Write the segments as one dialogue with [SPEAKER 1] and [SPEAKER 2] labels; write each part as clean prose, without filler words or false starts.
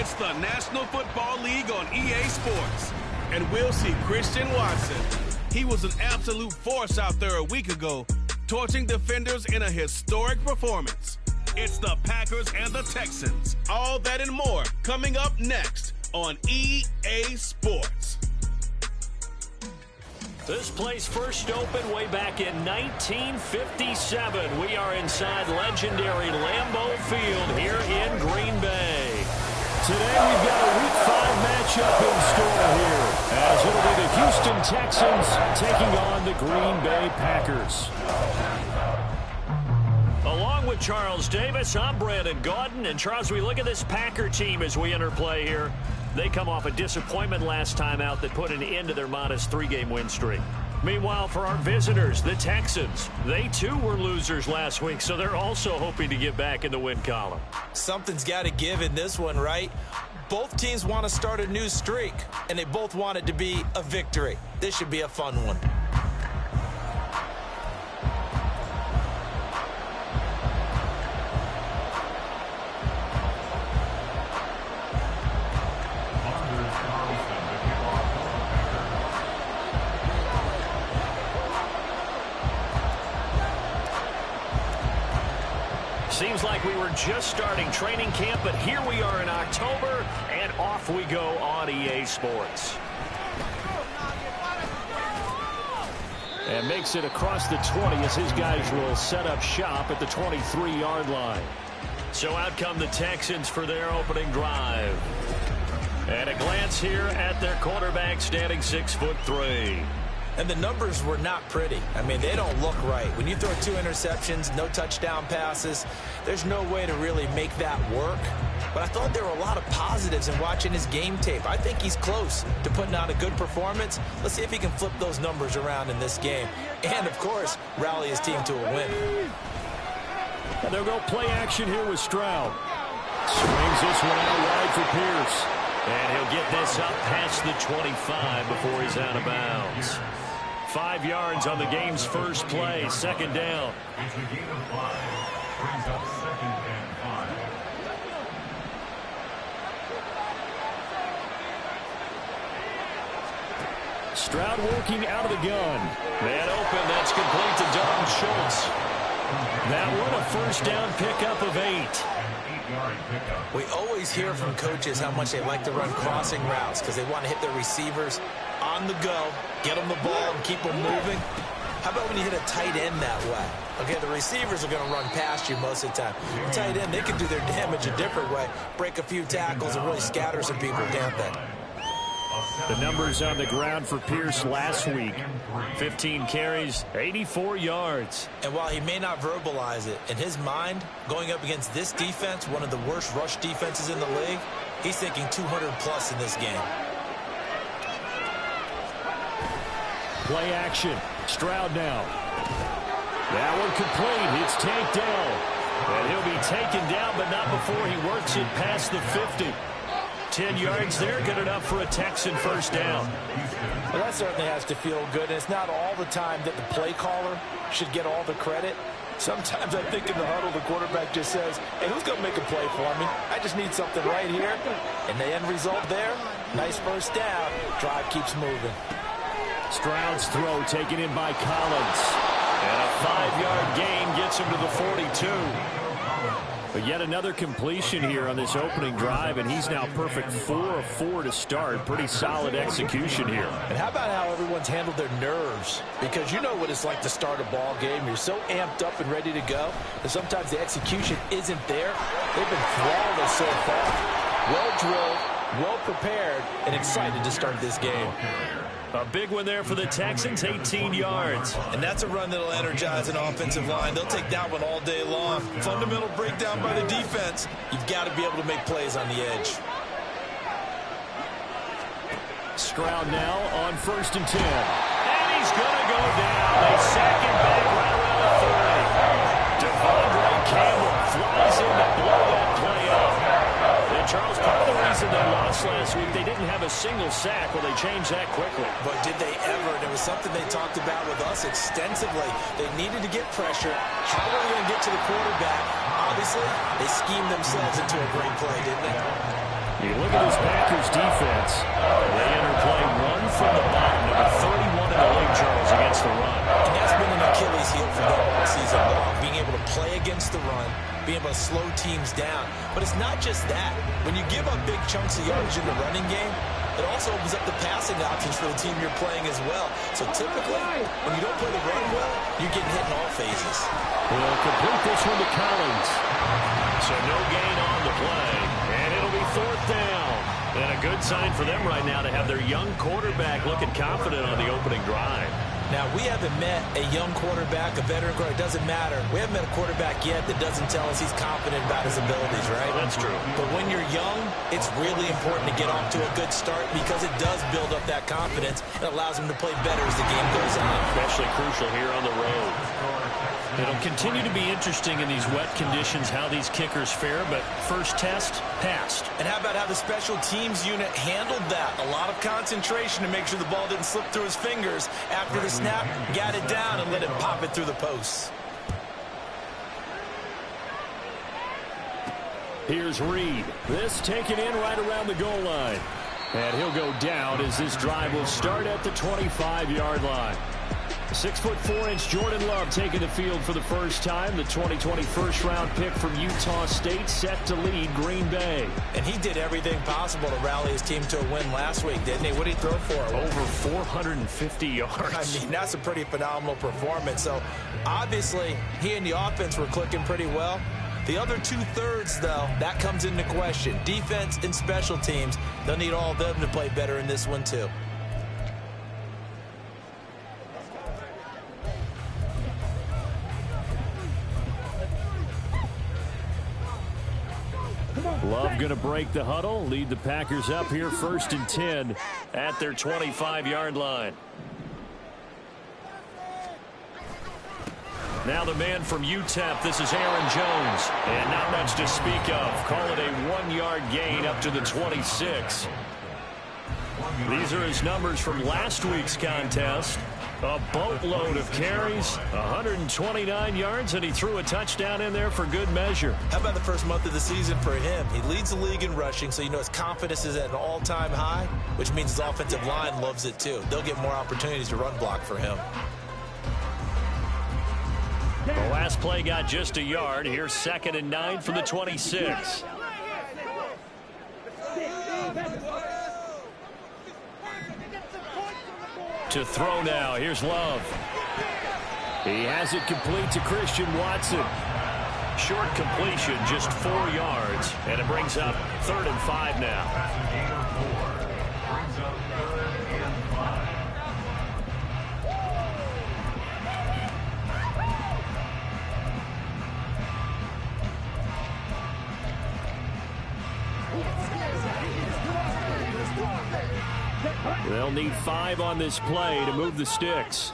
[SPEAKER 1] It's the National Football League on EA Sports. And we'll see Christian Watson. He was an absolute force out there a week ago, torching defenders in a historic performance. It's the Packers and the Texans. All that and more coming up next on EA Sports.
[SPEAKER 2] This place first opened way back in 1957. We are inside legendary Lambeau Field here in Green Bay. Today we've got a Week 5 matchup in store here, as it'll be the Houston Texans taking on the Green Bay Packers. Along with Charles Davis, I'm Brandon Gaudin. And Charles, we look at this Packer team as we enter play here. They come off a disappointment last time out that put an end to their modest 3-game win streak. Meanwhile, for our visitors, the Texans, they too were losers last week, so they're also hoping to get back in the win column.
[SPEAKER 3] Something's got to give in this one, right? Both teams want to start a new streak, and they both want it to be a victory. This should be a fun one.
[SPEAKER 2] Seems like we were just starting training camp, but here we are in October, and off we go on EA Sports. And makes it across the 20 as his guys will set up shop at the 23-yard line. So out come the Texans for their opening drive. And a glance here at their quarterback, standing 6'3".
[SPEAKER 3] And the numbers were not pretty. I mean, they don't look right. When you throw 2 interceptions, no touchdown passes, there's no way to really make that work. But I thought there were a lot of positives in watching his game tape. I think he's close to putting out a good performance. Let's see if he can flip those numbers around in this game. And, of course, rally his team to a win.
[SPEAKER 2] And they'll go play action here with Stroud. Swings this one out wide for Pierce. And he'll get this up past the 25 before he's out of bounds. 5 yards on the game's first play, second down.
[SPEAKER 4] It's a gain of 5. Brings up 2nd and 5.
[SPEAKER 2] Stroud working out of the gun. Man open, that's complete to Dalton Schultz. That one a first down pickup of 8.
[SPEAKER 3] We always hear from coaches how much they like to run crossing routes because they want to hit their receivers on the go, get them the ball, and keep them moving. How about when you hit a tight end that way? Okay, the receivers are going to run past you most of the time. The tight end, they can do their damage a different way, break a few tackles, and really scatter some people, can't they?
[SPEAKER 2] The numbers on the ground for Pierce last week. 15 carries, 84 yards.
[SPEAKER 3] And while he may not verbalize it, in his mind, going up against this defense, one of the worst rush defenses in the league, he's thinking 200+ in this game.
[SPEAKER 2] Play action. Stroud now. That one complete. It's tanked down. And he'll be taken down, but not before he works it past the 50. 10 yards there, good enough for a Texan first down.
[SPEAKER 3] Well, that certainly has to feel good, and it's not all the time that the play caller should get all the credit. Sometimes I think in the huddle, the quarterback just says, hey, who's going to make a play for me? I just need something right here. And the end result there, nice first down. Drive keeps moving.
[SPEAKER 2] Stroud's throw taken in by Collins. And a 5-yard gain gets him to the 42. But yet another completion here on this opening drive, and he's now perfect 4 of 4 to start. Pretty solid execution here.
[SPEAKER 3] And how about how everyone's handled their nerves? Because you know what it's like to start a ball game. You're so amped up and ready to go, and sometimes the execution isn't there. They've been flawless so far. Well drilled, well prepared, and excited to start this game.
[SPEAKER 2] A big one there for the Texans, 18 yards.
[SPEAKER 3] And that's a run that'll energize an offensive line. They'll take that one all day long. Fundamental breakdown by the defense. You've got to be able to make plays on the edge.
[SPEAKER 2] Stroud now on 1st and 10. And he's going to go down. They sack him back right around the 30. Devondre Campbell flies in to blow that play up. And Charles, part of the reason they lost last week, they didn't have a single sack. Well, they changed that quickly.
[SPEAKER 3] But did they ever? And it was something they talked about with us extensively. They needed to get pressure. How are they going to get to the quarterback? Obviously, they schemed themselves into a great play, didn't they?
[SPEAKER 2] You look at this Packers defense. They enter play one from the bottom, number 31 in the league, Charles, against the run.
[SPEAKER 3] And that's been an Achilles heel for them all season long, being able to play against the run, being able to slow teams down. But it's not just that. When you give up big chunks of yardage in the running game, it also opens up the passing options for the team you're playing as well. So typically, when you don't play the run well, you're getting hit in all phases.
[SPEAKER 2] We'll complete this one to Collins. So no gain on the play, and it'll be 4th down. And a good sign for them right now to have their young quarterback looking confident on the opening drive.
[SPEAKER 3] Now, we haven't met a young quarterback, a veteran quarterback. It doesn't matter. We haven't met a quarterback yet that doesn't tell us he's confident about his abilities, right?
[SPEAKER 2] That's true.
[SPEAKER 3] But when you're young, it's really important to get off to a good start because it does build up that confidence. It allows him to play better as the game goes on.
[SPEAKER 2] Especially crucial here on the road. It'll continue to be interesting in these wet conditions how these kickers fare, but first test, passed.
[SPEAKER 3] And how about how the special teams unit handled that? A lot of concentration to make sure the ball didn't slip through his fingers. After the snap, got it down and let it pop it through the posts.
[SPEAKER 2] Here's Reed. This taken in right around the goal line. And he'll go down as this drive will start at the 25-yard line. 6'4" Jordan Love taking the field for the first time. The 2020 first-round pick from Utah State set to lead Green Bay.
[SPEAKER 3] And he did everything possible to rally his team to a win last week, didn't he? What did he throw for?
[SPEAKER 2] Over 450 yards.
[SPEAKER 3] I mean, that's a pretty phenomenal performance. So, obviously, he and the offense were clicking pretty well. The other 2/3, though, that comes into question. Defense and special teams, they'll need all of them to play better in this one, too.
[SPEAKER 2] Love going to break the huddle, lead the Packers up here 1st and 10 at their 25-yard line. Now the man from UTEP, this is Aaron Jones. And not much to speak of. Call it a 1-yard gain up to the 26. These are his numbers from last week's contest. A boatload of carries, 129 yards, and he threw a touchdown in there for good measure.
[SPEAKER 3] How about the first month of the season for him? He leads the league in rushing, so you know his confidence is at an all-time high, which means his offensive line loves it too. They'll get more opportunities to run block for him.
[SPEAKER 2] The last play got just a yard. Here's 2nd and 9 from the 26. To throw now. Here's Love. He has it complete to Christian Watson. Short completion, just 4 yards. And it brings up 3rd and 5 now. They'll need 5 on this play to move the sticks.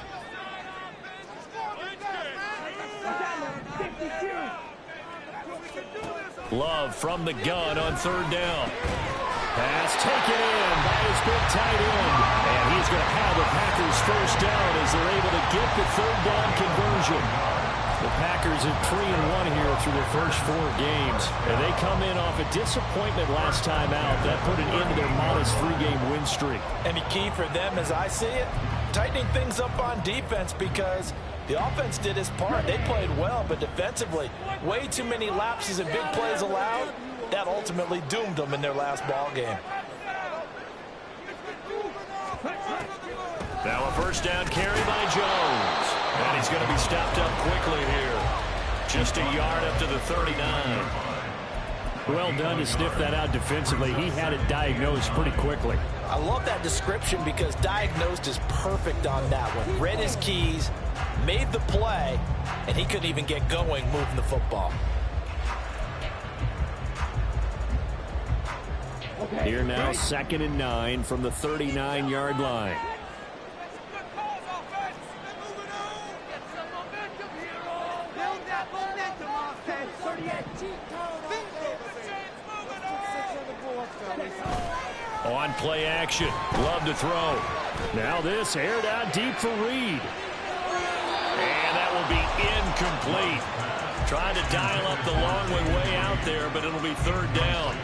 [SPEAKER 2] Love from the gun on 3rd down. Pass taken in by his big tight end. And he's going to have the Packers first down as they're able to get the 3rd down conversion. The Packers are 3-1 here through their first 4 games. And they come in off a disappointment last time out. That put an end to their modest 3-game win streak.
[SPEAKER 3] And the key for them, as I see it, tightening things up on defense because the offense did its part. They played well, but defensively, way too many lapses and big plays allowed. That ultimately doomed them in their last ball game.
[SPEAKER 2] Now a first down carry by Jones. And he's going to be stopped up quickly here. Just a yard up to the 39. Well done to sniff that out defensively. He had it diagnosed pretty quickly.
[SPEAKER 3] I love that description because diagnosed is perfect on that one. Read his keys, made the play, and he couldn't even get going moving the football.
[SPEAKER 2] Here now, 2nd and 9 from the 39-yard line. On play action, Love to throw. Now this aired out deep for Reed. And that will be incomplete. Trying to dial up the long way out there, but it'll be 3rd down.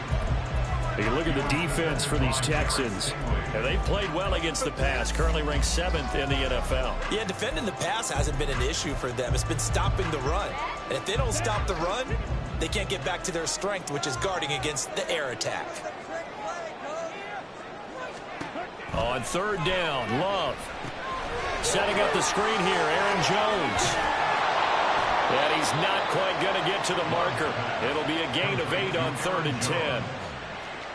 [SPEAKER 2] You look at the defense for these Texans, and they've played well against the pass, currently ranked 7th in the NFL.
[SPEAKER 3] Yeah, defending the pass hasn't been an issue for them. It's been stopping the run. And if they don't stop the run, they can't get back to their strength, which is guarding against the air attack.
[SPEAKER 2] On 3rd down, Love. Setting up the screen here, Aaron Jones. And he's not quite going to get to the marker. It'll be a gain of 8 on 3rd and 10.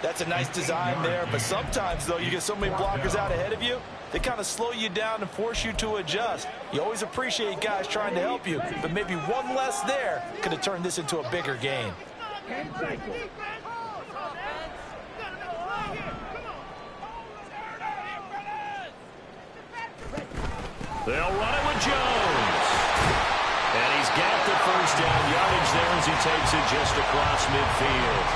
[SPEAKER 3] That's a nice design there, but sometimes, though, you get so many blockers out ahead of you, they kind of slow you down and force you to adjust. You always appreciate guys trying to help you, but maybe one less there could have turned this into a bigger game.
[SPEAKER 2] They'll run it with Jones. And he's got the 1st down yardage there as he takes it just across midfield.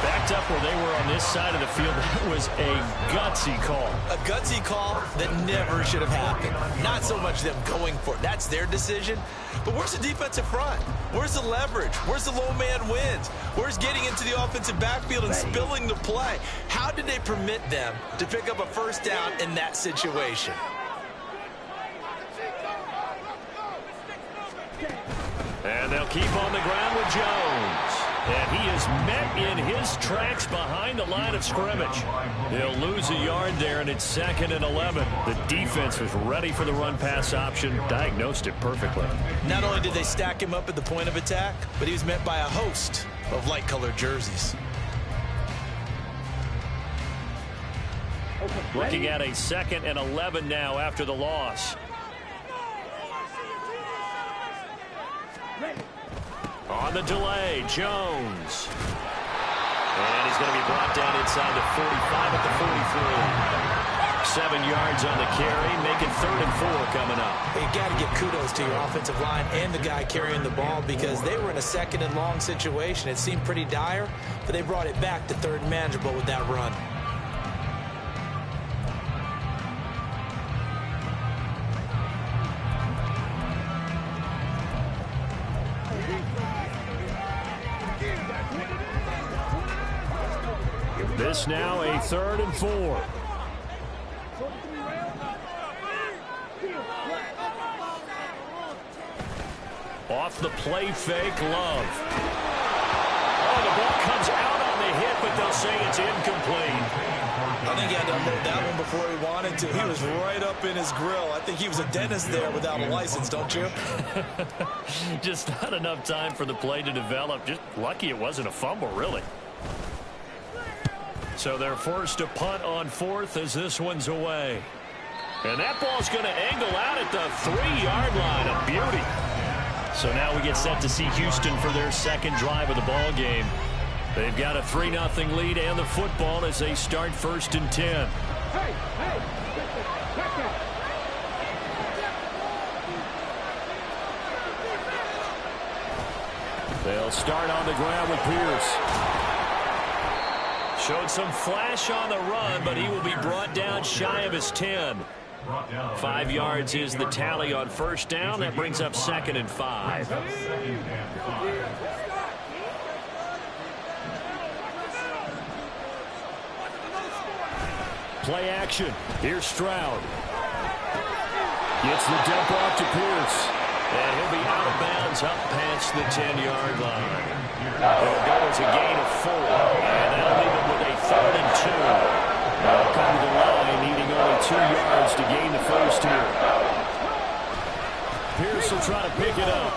[SPEAKER 2] Backed up where they were on this side of the field. That was a gutsy call.
[SPEAKER 3] A gutsy call that never should have happened. Not so much them going for it. That's their decision. But where's the defensive front? Where's the leverage? Where's the low man wins? Where's getting into the offensive backfield and spilling the play? How did they permit them to pick up a 1st down in that situation?
[SPEAKER 2] And they'll keep on the ground with Jones. And he is met in his tracks behind the line of scrimmage. He'll lose a yard there, and it's 2nd and 11. The defense was ready for the run-pass option, diagnosed it perfectly.
[SPEAKER 3] Not only did they stack him up at the point of attack, but he was met by a host of light-colored jerseys.
[SPEAKER 2] Looking at a 2nd and 11 now after the loss. On the delay, Jones. And he's going to be brought down inside the 45 at the 43. 7 yards on the carry, making 3rd and 4 coming up.
[SPEAKER 3] You got to give kudos to your offensive line and the guy carrying the ball because they were in a 2nd and long situation. It seemed pretty dire, but they brought it back to 3rd and manageable with that run.
[SPEAKER 2] This now a 3rd and 4. Off the play fake, Love. Oh, the ball comes out on the hit, but they'll say it's incomplete.
[SPEAKER 3] I think he had to unload that one before he wanted to. He was right up in his grill. I think he was a dentist there without a license, don't you?
[SPEAKER 2] Just not enough time for the play to develop. Just lucky it wasn't a fumble, really. So they're forced to punt on 4th as this one's away. And that ball's going to angle out at the 3-yard line. A beauty. So now we get set to see Houston for their 2nd drive of the ball game. They've got a 3-0 lead and the football as they start 1st and 10. They'll start on the ground with Pierce. Showed some flash on the run, but he will be brought down shy of his 10. 5 yards is the tally on 1st down. That brings up 2nd and 5. Play action. Here's Stroud. Gets the dump off to Pierce. And he'll be out of bounds up past the 10-yard line. It'll go as a gain of 4. And that'll leave him with a 3rd and 2. They'll come to the line, needing only 2 yards to gain the 1st here. Pierce will try to pick it up.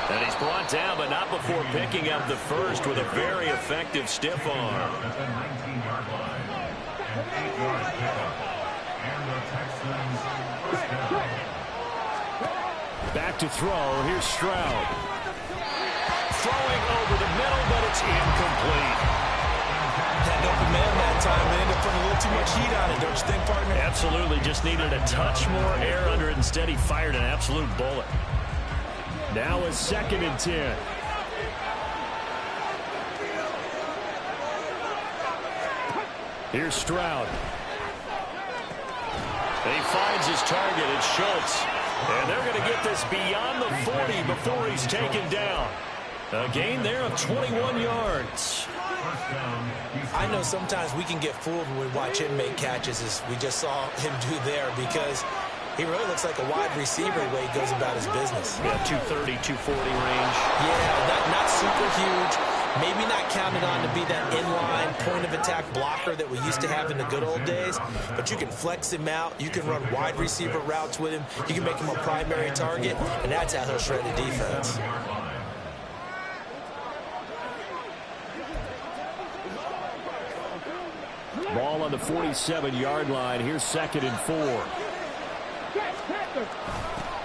[SPEAKER 2] And he's brought down, but not before picking up the 1st with a very effective stiff arm.
[SPEAKER 4] At the 19-yard line. An 8-yard pickup. And the Texans first down.
[SPEAKER 2] Back to throw. Here's Stroud. Throwing over the middle, but it's incomplete.
[SPEAKER 3] Had an open man that time. They ended up putting a little too much heat on it, don't you think, partner?
[SPEAKER 2] Absolutely. Just needed a touch more air under it. Instead, he fired an absolute bullet. Now a 2nd and 10. Here's Stroud. He finds his target. It's Schultz. And they're going to get this beyond the 40 before he's taken down. A gain there of 21 yards.
[SPEAKER 3] I know sometimes we can get fooled when we watch him make catches, as we just saw him do there, because he really looks like a wide receiver the way he goes about his business.
[SPEAKER 2] Yeah, 230, 240 range.
[SPEAKER 3] Yeah, not super huge. Maybe not counted on to be that inline point-of-attack blocker that we used to have in the good old days, but you can flex him out. You can run wide receiver routes with him. You can make him a primary target, and that's how he'll shred a defense.
[SPEAKER 2] Ball on the 47-yard line. Here's 2nd and 4.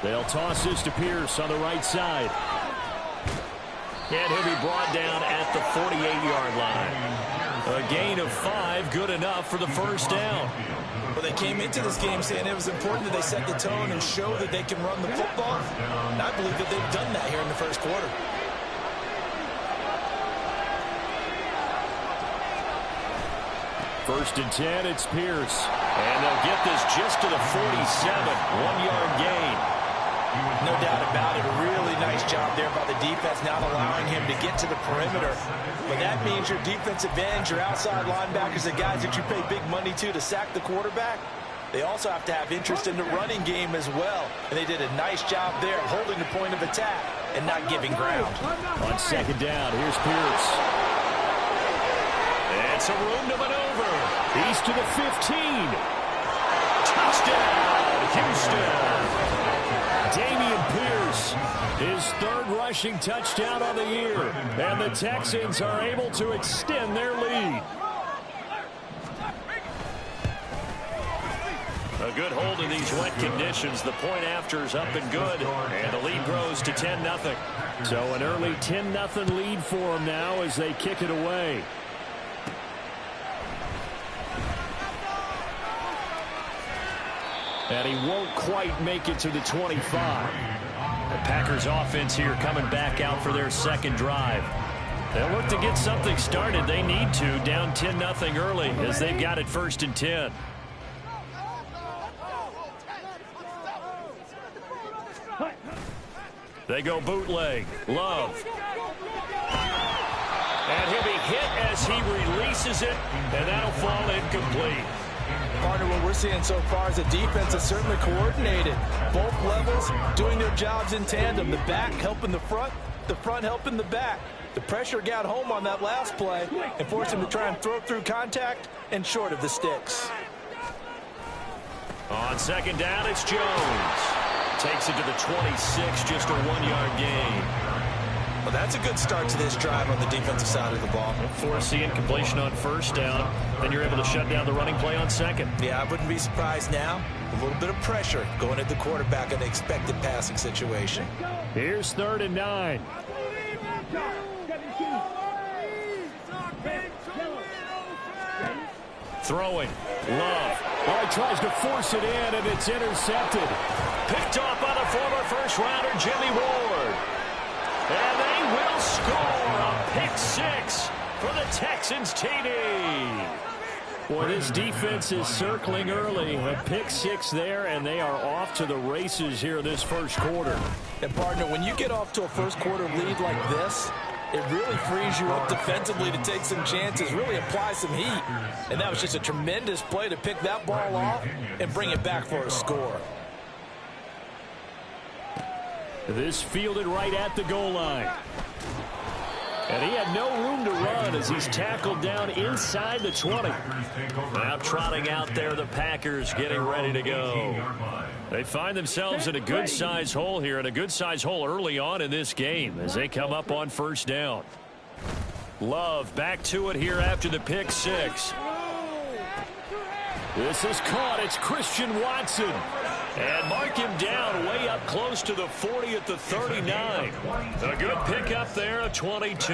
[SPEAKER 2] They'll toss this to Pierce on the right side. And he'll be brought down at the 48-yard line. A gain of 5, good enough for the first down.
[SPEAKER 3] Well, they came into this game saying it was important that they set the tone and show that they can run the football. And I believe that they've done that here in the first quarter.
[SPEAKER 2] First and 10, it's Pierce. And they'll get this just to the 47, 1-yard gain.
[SPEAKER 3] No doubt about it. A really nice job there by the defense, not allowing him to get to the perimeter. But that means your defensive ends, your outside linebackers, the guys that you pay big money to sack the quarterback, they also have to have interest in the running game as well. And they did a nice job there holding the point of attack and not giving ground.
[SPEAKER 2] On 2nd down, here's Pierce. And some room to maneuver. He's to the 15. Touchdown, Houston. Dameon Pierce, his 3rd rushing touchdown on the year. And the Texans are able to extend their lead. A good hold in these wet conditions. The point after is up and good. And the lead grows to 10-0. So an early 10-0 lead for them now as they kick it away. And he won't quite make it to the 25. The Packers offense here coming back out for their 2nd drive. They'll look to get something started. They need to, down 10-0 early as they've got it 1st and 10. They go bootleg. Love. And he'll be hit as he releases it, and that'll fall incomplete.
[SPEAKER 3] Partner, what we're seeing so far is the defense is certainly coordinated. Both levels doing their jobs in tandem. The back helping the front helping the back. The pressure got home on that last play and forced him to try and throw through contact and short of the sticks.
[SPEAKER 2] On 2nd down, it's Jones. Takes it to the 26, just a 1-yard gain.
[SPEAKER 3] Well, that's a good start to this drive on the defensive side of the ball.
[SPEAKER 2] Force the incompletion on 1st down. Then you're able to shut down the running play on 2nd.
[SPEAKER 3] Yeah, I wouldn't be surprised now. A little bit of pressure going at the quarterback in the expected passing situation.
[SPEAKER 2] Here's 3rd and 9. Throwing. Love. Oh, he tries to force it in, and it's intercepted. Picked off by the former first-rounder, Jimmy Ward. And they will score a pick 6 for the Texans TD. Boy, this defense is circling early. A pick 6 there, and they are off to the races here this first quarter.
[SPEAKER 3] And, partner, when you get off to a first-quarter lead like this, it really frees you up defensively to take some chances, really apply some heat. And that was just a tremendous play to pick that ball off and bring it back for a score.
[SPEAKER 2] This fielded right at the goal line. And he had no room to run as he's tackled down inside the 20. Now trotting out there, the Packers getting ready to go. They find themselves in a good-sized hole here, and a good-sized hole early on in this game as they come up on 1st down. Love back to it here after the pick 6. This is caught. It's Christian Watson. And mark him down way up close to the 40 at the 39. A good pickup there, a 22.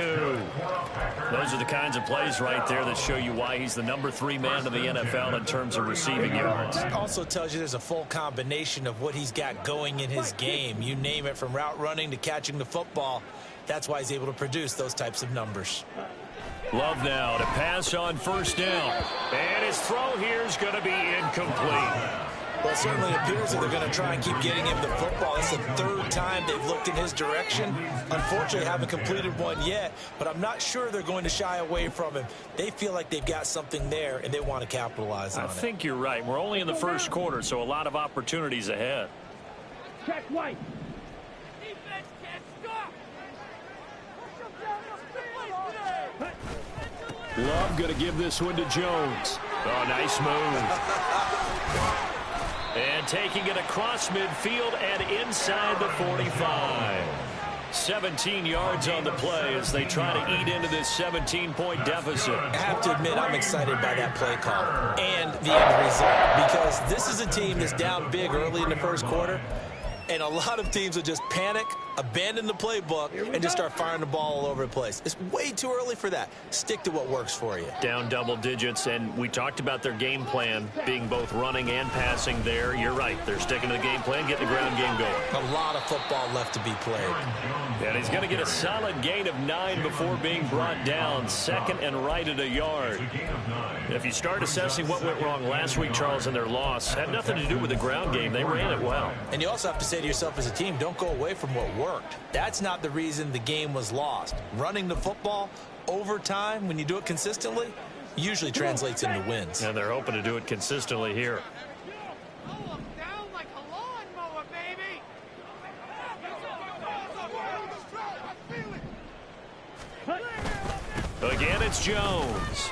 [SPEAKER 2] Those are the kinds of plays right there that show you why he's the number 3 man in the NFL in terms of receiving yards.
[SPEAKER 3] It also tells you there's a full combination of what he's got going in his game. You name it, from route running to catching the football. That's why he's able to produce those types of numbers.
[SPEAKER 2] Love now to pass on 1st down. And his throw here is going to be incomplete.
[SPEAKER 3] Well, it certainly appears that they're going to try and keep getting him the football. It's the third time they've looked in his direction. Unfortunately, haven't completed one yet, but I'm not sure they're going to shy away from him. They feel like they've got something there, and they want to capitalize on it.
[SPEAKER 2] I think you're right. We're only in the first quarter, so a lot of opportunities ahead.
[SPEAKER 5] Check white.
[SPEAKER 6] Defense can't stop.
[SPEAKER 2] Love going to give this one to Jones. Oh, nice move. And taking it across midfield and inside the 45. 17 yards on the play as they try to eat into this 17-point deficit.
[SPEAKER 3] I have to admit, I'm excited by that play call and the end result, because this is a team that's down big early in the first quarter, and a lot of teams will just panic, abandon the playbook, and just start firing the ball all over the place. It's way too early for that. Stick to what works for you.
[SPEAKER 2] Down double digits, and we talked about their game plan being both running and passing there. You're right. They're sticking to the game plan, getting the ground game going.
[SPEAKER 3] A lot of football left to be played.
[SPEAKER 2] And he's going to get a solid gain of 9 before being brought down. Second and right at a yard. If you start assessing what went wrong last week, Charles, in their loss, had nothing to do with the ground game. They ran it well.
[SPEAKER 3] And you also have to say to yourself as a team, don't go away from what worked. That's not the reason the game was lost. Running the football over time, when you do it consistently, usually translates into wins.
[SPEAKER 2] And they're hoping to do it consistently here. Again, it's Jones.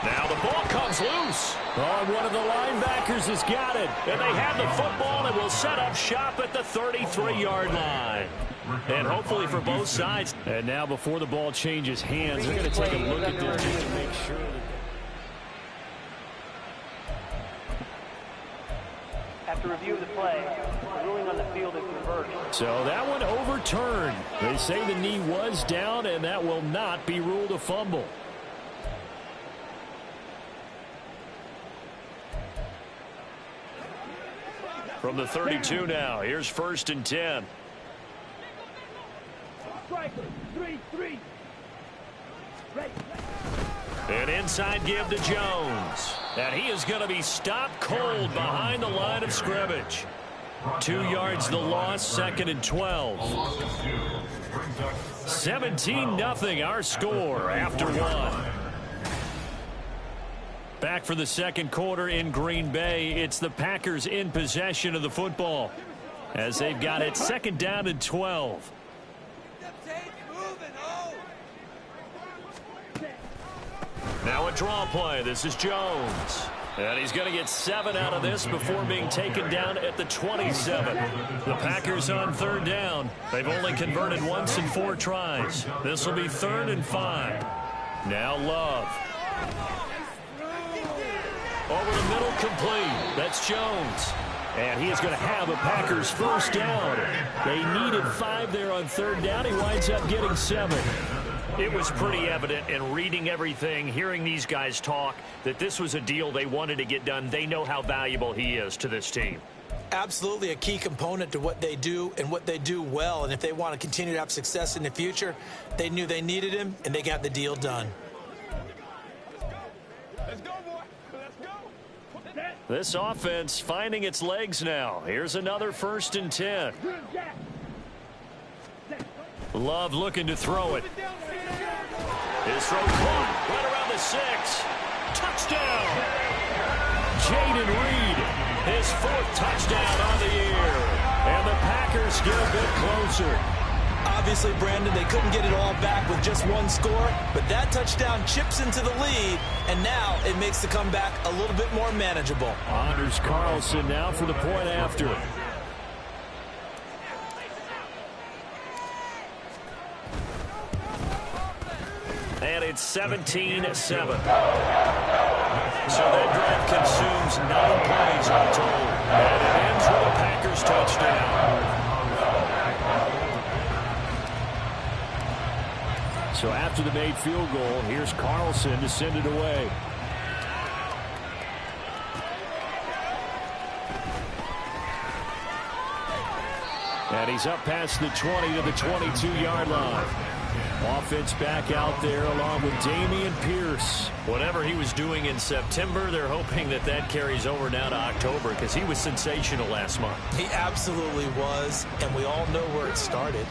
[SPEAKER 2] Now the ball comes loose. Oh, one of the linebackers has got it. And they have the football and will set up shop at the 33-yard line. And hopefully for both sides. And now before the ball changes hands, they're going to take a look at this just to make sure that
[SPEAKER 5] After review of the play, the ruling on the field is reversed.
[SPEAKER 2] So that one overturned. They say the knee was down, and that will not be ruled a fumble. From the 32 now, here's 1st and 10.
[SPEAKER 5] Striker, 3-3.
[SPEAKER 2] An inside give to Jones. And he is going to be stopped cold behind the line of scrimmage. 2 yards the loss, 2nd and 12. 17-0 our score after 1. Back for the second quarter in Green Bay. It's the Packers in possession of the football as they've got it 2nd down and 12. Now a draw play. This is Jones. And he's going to get 7 out of this before being taken down at the 27. The Packers on 3rd down. They've only converted once in 4 tries. This will be 3rd and 5. Now Love. Over the middle, complete. That's Jones. And he is going to have a Packers 1st down. They needed 5 there on 3rd down. He winds up getting 7. It was pretty evident in reading everything, hearing these guys talk, that this was a deal they wanted to get done. They know how valuable he is to this team.
[SPEAKER 3] Absolutely a key component to what they do and what they do well. And if they want to continue to have success in the future, they knew they needed him, and they got the deal done.
[SPEAKER 6] Let's go, boy. Let's go.
[SPEAKER 2] This offense finding its legs now. Here's another 1st and 10. Love looking to throw it. His throw caught right around the 6. Touchdown. Jaden Reed, his 4th touchdown on the year. And the Packers get a bit closer.
[SPEAKER 3] Obviously, Brandon, they couldn't get it all back with just 1 score, but that touchdown chips into the lead, and now it makes the comeback a little bit more manageable.
[SPEAKER 2] Anders Carlson now for the point after. And it's 17-7. So that drive consumes 9 plays all told. And it ends with a Packers touchdown. So after the made field goal, here's Carlson to send it away. And he's up past the 20 to the 22-yard line. Offense back out there along with Dameon Pierce. Whatever he was doing in September, they're hoping that that carries over now to October because he was sensational last month.
[SPEAKER 3] He absolutely was, and we all know where it started.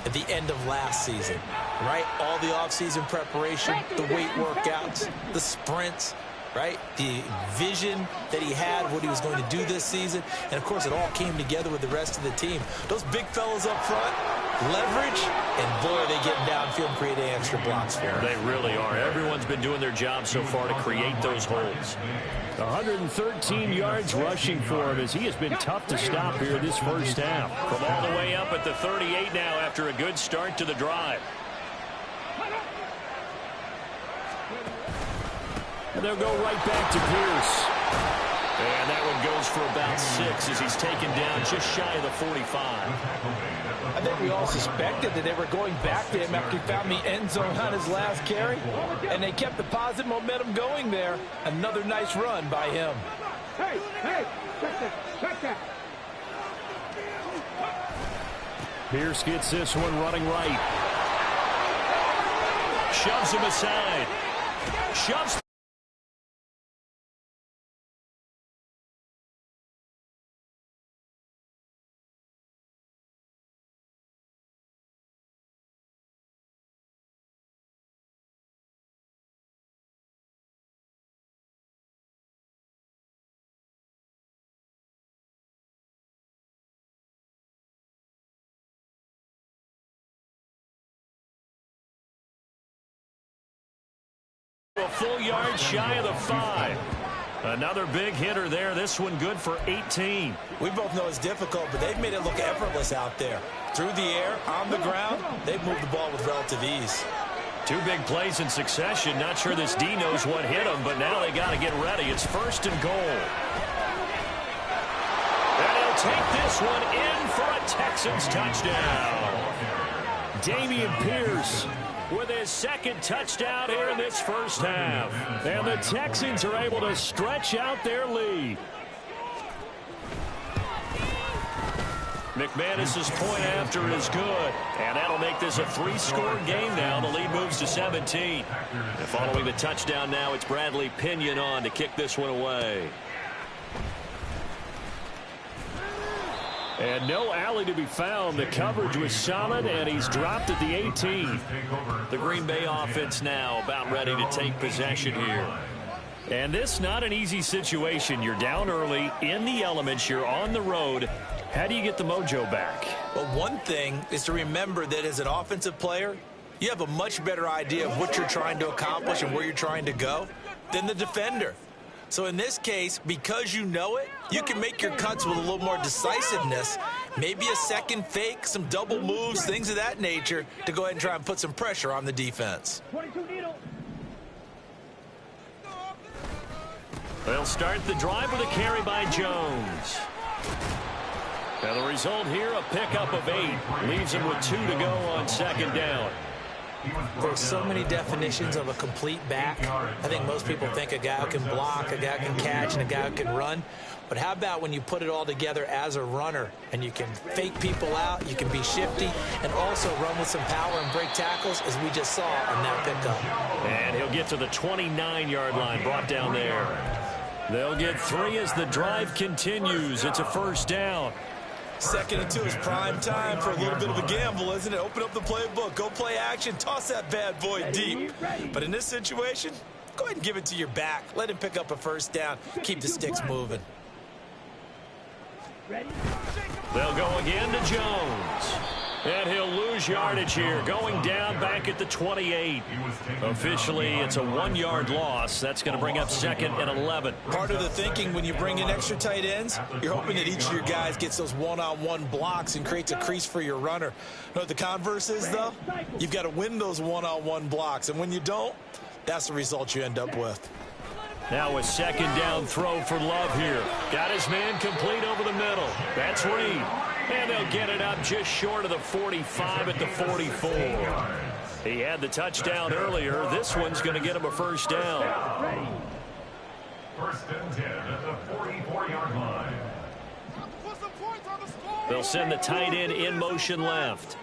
[SPEAKER 3] At the end of last season, right? All the offseason preparation, the weight workouts, the sprints, right? The vision that he had, what he was going to do this season. And, of course, it all came together with the rest of the team. Those big fellas up front, leverage, and, boy, are they getting downfield and creating extra blocks for him.
[SPEAKER 2] They really are. Everyone's been doing their job so far to create those holes. 113 yards rushing for him as he has been tough to stop here this first half. From all the way up at the 38 now after a good start to the drive. And they'll go right back to Pierce. And that one goes for about 6 as he's taken down just shy of the 45.
[SPEAKER 7] I think we all suspected that they were going back to him after he found the end zone on his last carry. And they kept the positive momentum going there. Another nice run by him.
[SPEAKER 6] Hey, check that.
[SPEAKER 2] Pierce gets this one running right. Shoves him aside. Shoves. A full yard shy of the 5. Another big hitter there. This one good for 18.
[SPEAKER 3] We both know it's difficult, but they've made it look effortless out there. Through the air, on the ground, they've moved the ball with relative ease.
[SPEAKER 2] 2 big plays in succession. Not sure this D knows what hit him, but now they got to get ready. It's 1st and goal. And he'll take this one in for a Texans touchdown. Dameon Pierce with his 2nd touchdown here in this first half. And the Texans are able to stretch out their lead. McManus's point after is good. And that'll make this a 3-score game now. The lead moves to 17. And following the touchdown now, it's Bradley Pinion on to kick this one away. And no alley to be found. The coverage was solid, and he's dropped at the 18. The Green Bay offense now about ready to take possession here. And this not an easy situation. You're down early, in the elements, you're on the road. How do you get the mojo back?
[SPEAKER 3] Well, one thing is to remember that as an offensive player, you have a much better idea of what you're trying to accomplish and where you're trying to go than the defender. So in this case, because you know it, you can make your cuts with a little more decisiveness, maybe a second fake, some double moves, things of that nature, to go ahead and try and put some pressure on the defense.
[SPEAKER 2] They'll start the drive with a carry by Jones. And the result here, a pickup of 8. Leaves him with 2 to go on 2nd down.
[SPEAKER 3] There's so many definitions of a complete back. I think most people think a guy who can block, a guy who can catch, and a guy who can run. But how about when you put it all together as a runner and you can fake people out, you can be shifty, and also run with some power and break tackles, as we just saw on that pickup.
[SPEAKER 2] And he'll get to the 29-yard line, brought down there. They'll get 3 as the drive continues. It's a 1st down.
[SPEAKER 3] 2nd and 2 is prime time for a little bit of a gamble, isn't it? Open up the playbook, go play action, toss that bad boy deep. But in this situation, go ahead and give it to your back. Let him pick up a 1st down. Keep the sticks moving.
[SPEAKER 2] They'll go again to Jones. And he'll lose yardage here, going down back at the 28. Officially, it's a 1-yard loss. That's going to bring up 2nd and 11.
[SPEAKER 3] Part of the thinking when you bring in extra tight ends, you're hoping that each of your guys gets those one-on-one blocks and creates a crease for your runner. You know what the converse is, though? You've got to win those one-on-one blocks. And when you don't, that's the result you end up with.
[SPEAKER 2] Now a 2nd down throw for Love here. Got his man complete over the middle. That's Reed. And they'll get it up just short of the 45 at the 44. He had the touchdown earlier. This one's going to get him a 1st down.
[SPEAKER 4] 1st and 10 at the 44-yard line.
[SPEAKER 2] They'll send the tight end in motion left.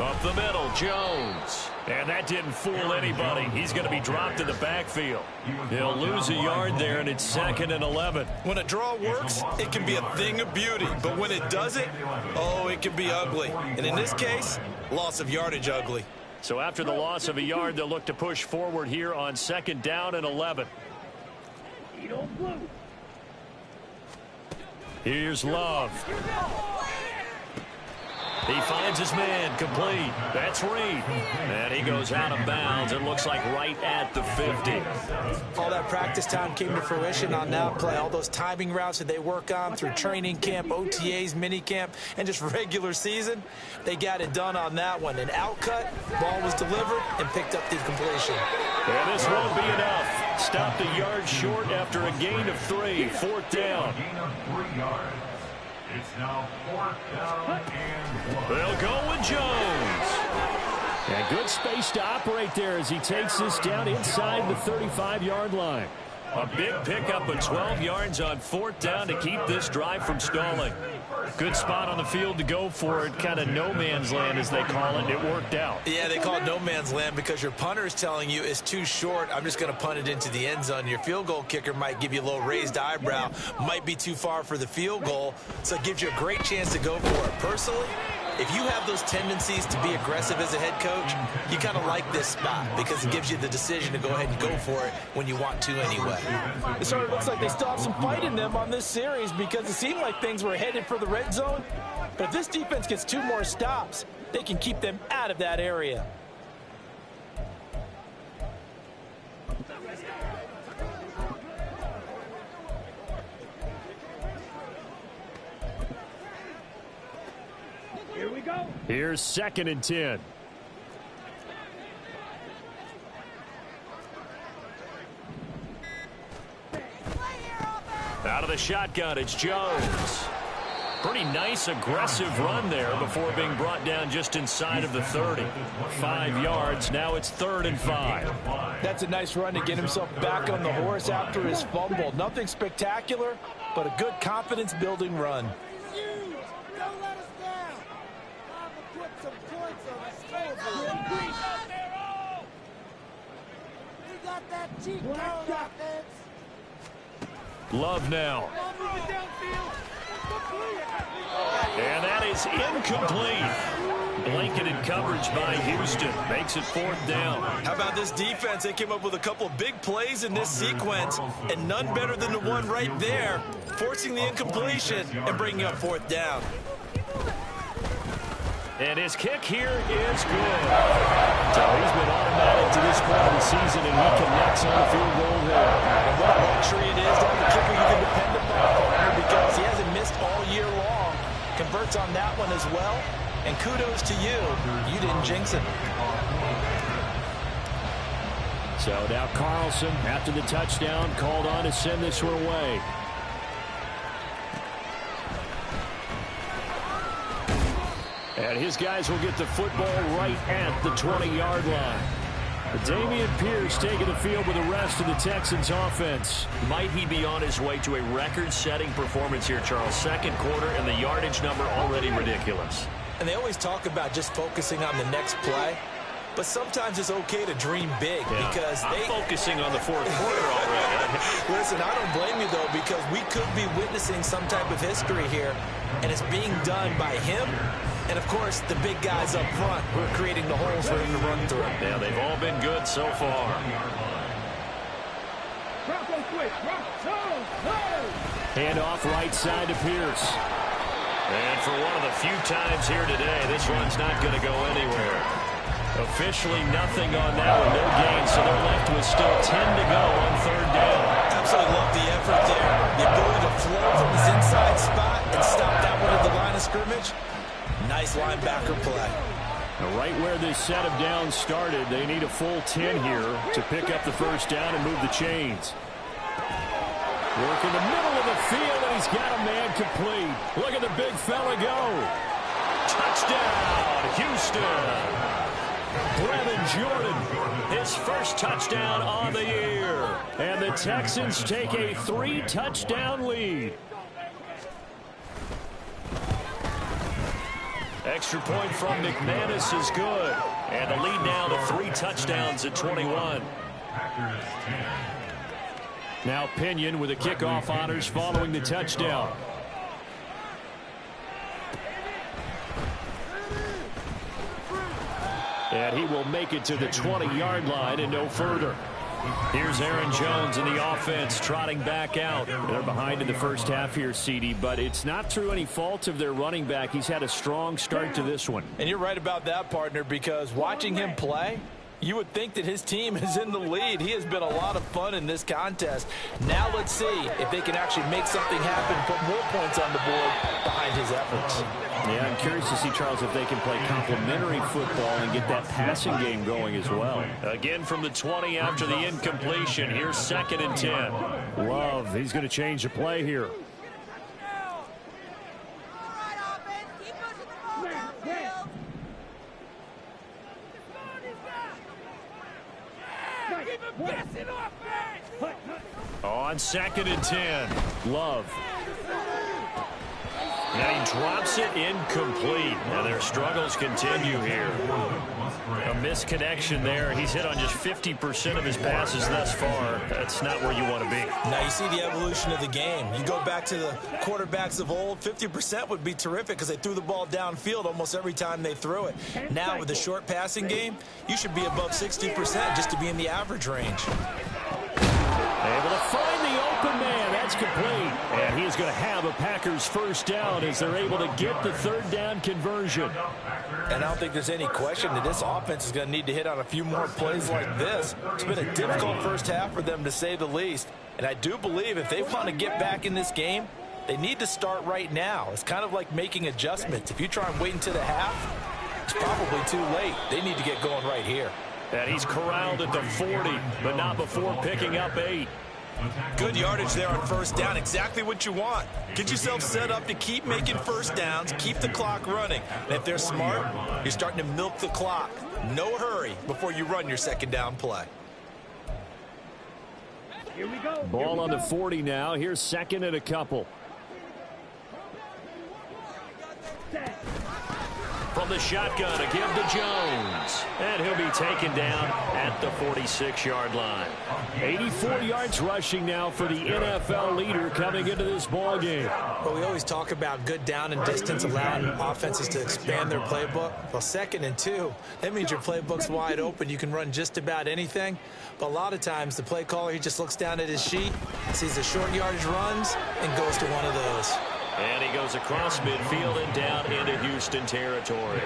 [SPEAKER 2] Up the middle, Jones. And that didn't fool anybody. He's going to be dropped in the backfield. He'll lose a yard there, and it's 2nd and 11.
[SPEAKER 3] When a draw works, it can be a thing of beauty. But when it doesn't, oh, it can be ugly. And in this case, loss of yardage ugly.
[SPEAKER 2] So after the loss of a yard, they'll look to push forward here on 2nd down and 11. Here's Love. He finds his man, complete. That's Reed. And he goes out of bounds. It looks like right at the 50.
[SPEAKER 3] All that practice time came to fruition on that play. All those timing routes that they work on through training camp, OTAs, minicamp, and just regular season, they got it done on that one. An outcut, ball was delivered, and picked up the completion.
[SPEAKER 2] And this won't be enough. Stopped a yard short after a gain of 3. 4th down.
[SPEAKER 4] Gain of 3 yards. It's now 4th down and 1.
[SPEAKER 2] They'll go with Jones. And good space to operate there as he takes this down inside the 35-yard line. A big pickup of 12 yards on 4th down to keep this drive from stalling. Good spot on the field to go for it. Kind of no man's land, as they call it. It worked out.
[SPEAKER 3] Yeah, they call it no man's land because your punter is telling you it's too short. I'm just going to punt it into the end zone. Your field goal kicker might give you a little raised eyebrow. Might be too far for the field goal. So it gives you a great chance to go for it. Personally, if you have those tendencies to be aggressive as a head coach, you kind of like this spot because it gives you the decision to go ahead and go for it when you want to anyway.
[SPEAKER 7] It sort of looks like they still have some fight in them on this series because it seemed like things were headed for the red zone. But if this defense gets 2 more stops, they can keep them out of that area.
[SPEAKER 6] Here we go.
[SPEAKER 2] Here's 2nd and 10. Out of the shotgun, it's Jones. Pretty nice, aggressive run there before being brought down just inside of the 30. 5 yards. Now it's 3rd and 5.
[SPEAKER 7] That's a nice run to get himself back on the horse after his fumble. Nothing spectacular, but a good confidence-building run.
[SPEAKER 8] Don't let us down. Time to put some points on the scoreboard. We got that cheat code offense.
[SPEAKER 2] Love now. And that is incomplete. Blanketed coverage by Houston. Makes it 4th down.
[SPEAKER 3] How about this defense? They came up with a couple of big plays in this sequence, and none better than the one right there, forcing the incompletion and bringing up 4th down.
[SPEAKER 2] And his kick here is good. So he's been automatic to this point of the season, and he connects on the field goal there.
[SPEAKER 3] And what a luxury it is to have a kicker you can depend upon, because he hasn't missed all year long. Converts on that one as well. And kudos to you. You didn't jinx it.
[SPEAKER 2] So now Carlson, after the touchdown, called on to send this one away. And his guys will get the football right at the 20-yard line. Dameon Pierce taking the field with the rest of the Texans offense. Might he be on his way to a record-setting performance here, Charles? 2nd quarter, and the yardage number already ridiculous.
[SPEAKER 3] And they always talk about just focusing on the next play. But sometimes it's okay to dream big because
[SPEAKER 2] I'm focusing on the 4th quarter already.
[SPEAKER 3] Listen, I don't blame you, though, because we could be witnessing some type of history here, and it's being done by him and, of course, the big guys up front who are creating the holes for him to run through.
[SPEAKER 2] Yeah, they've all been good so far. Hand off right side to Pierce. And for one of the few times here today, this run's not going to go anywhere. Officially nothing on that one, no gain, so they're left with still 10 to go on 3rd down.
[SPEAKER 3] Absolutely love the effort there. The ability to flow from his inside spot and stop that one at the line of scrimmage. Nice linebacker play.
[SPEAKER 2] Now right where this set of downs started, they need a full 10 here to pick up the 1st down and move the chains. Work in the middle of the field, and he's got a man complete. Look at the big fella go. Touchdown, Houston. Brevin Jordan, his first touchdown on the year. And the Texans take a 3-touchdown lead. Extra point from McManus is good. And the lead now to 3 touchdowns at 21. Now Pinion with the kickoff honors following the touchdown. And he will make it to the 20-yard line and no further. Here's Aaron Jones in the offense trotting back out. They're behind in the first half here, CD, but it's not through any fault of their running back. He's had a strong start to this one.
[SPEAKER 7] And you're right about that, partner, because watching him play, you would think that his team is in the lead. He has been a lot of fun in this contest. Now let's see if they can actually make something happen, put more points on the board behind his efforts.
[SPEAKER 2] Yeah, I'm curious to see, Charles, if they can play complementary football and get that passing game going as well. Again from the 20 after the incompletion. Here's 2nd and 10. Love, he's going to change the play here. On 2nd and 10, Love. Now he drops it incomplete. Now their struggles continue here. A misconnection there. He's hit on just 50% of his passes thus far. That's not where you want to be.
[SPEAKER 3] Now you see the evolution of the game. You go back to the quarterbacks of old, 50% would be terrific because they threw the ball downfield almost every time they threw it. Now with the short passing game, you should be above 60% just to be in the average range.
[SPEAKER 2] Able to find the open man. That's complete. And he is going to have a Packers first down as they're able to get the 3rd down conversion.
[SPEAKER 7] And I don't think there's any question that this offense is going to need to hit on a few more plays like this. It's been a difficult first half for them, to say the least. And I do believe if they want to get back in this game, they need to start right now. It's kind of like making adjustments. If you try and wait until the half, it's probably too late. They need to get going right here.
[SPEAKER 2] And he's corralled at the 40, but not before picking up 8.
[SPEAKER 3] Good yardage there on first down. Exactly what you want. Get yourself set up to keep making first downs, keep the clock running. And if they're smart, you're starting to milk the clock. No hurry before you run your 2nd down play.
[SPEAKER 6] Here we go.
[SPEAKER 2] Ball on the 40 now. Here's 2nd and a couple. From the shotgun, a give to Jones. And he'll be taken down at the 46-yard line. 84 yards rushing now for the NFL leader coming into this ball game.
[SPEAKER 3] Well, we always talk about good down and distance, allowing offenses to expand their playbook. Well, 2nd and 2, that means your playbook's wide open. You can run just about anything. But a lot of times, the play caller, he just looks down at his sheet, sees the short yardage runs, and goes to one of those.
[SPEAKER 2] And he goes across midfield and down into Houston territory.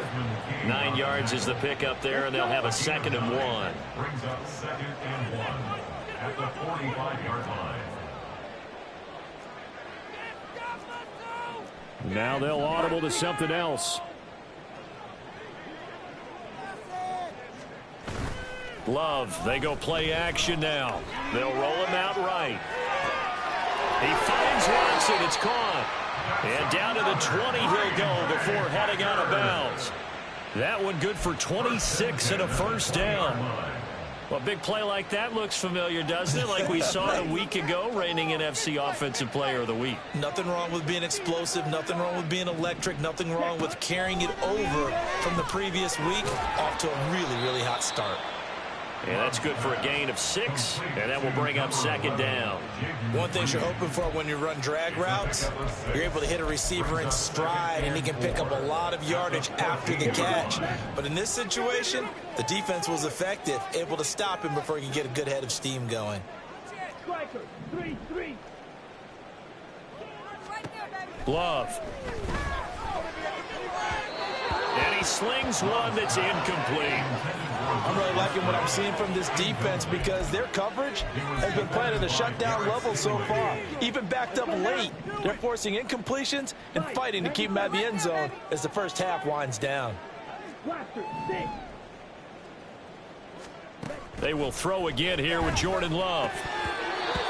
[SPEAKER 2] 9 yards is the pickup there, and they'll have a 2nd and 1.
[SPEAKER 4] Brings up 2nd and 1 at the 45-yard line.
[SPEAKER 2] Now they'll audible to something else. Love, they go play action now. They'll roll him out right. He finds Watson. It's caught. And down to the 20 he'll go before heading out of bounds. That one good for 26 and a first down. Well, a big play like that looks familiar, doesn't it? Like we saw a week ago, reigning NFC Offensive Player of the Week.
[SPEAKER 3] Nothing wrong with being explosive. Nothing wrong with being electric. Nothing wrong with carrying it over from the previous week off to a really, really hot start.
[SPEAKER 2] And that's good for a gain of 6, and that will bring up 2nd down.
[SPEAKER 3] One thing you're hoping for when you run drag routes, you're able to hit a receiver in stride, and he can pick up a lot of yardage after the catch. But in this situation, the defense was effective, able to stop him before he could get a good head of steam going.
[SPEAKER 6] Striker, 3-3.
[SPEAKER 2] Love. And he slings one that's incomplete.
[SPEAKER 7] I'm really liking what I'm seeing from this defense because their coverage has been playing at a shutdown level so far. Even backed up late, they're forcing incompletions and fighting to keep them out of the end zone as the first half winds down.
[SPEAKER 2] They will throw again here with Jordan Love.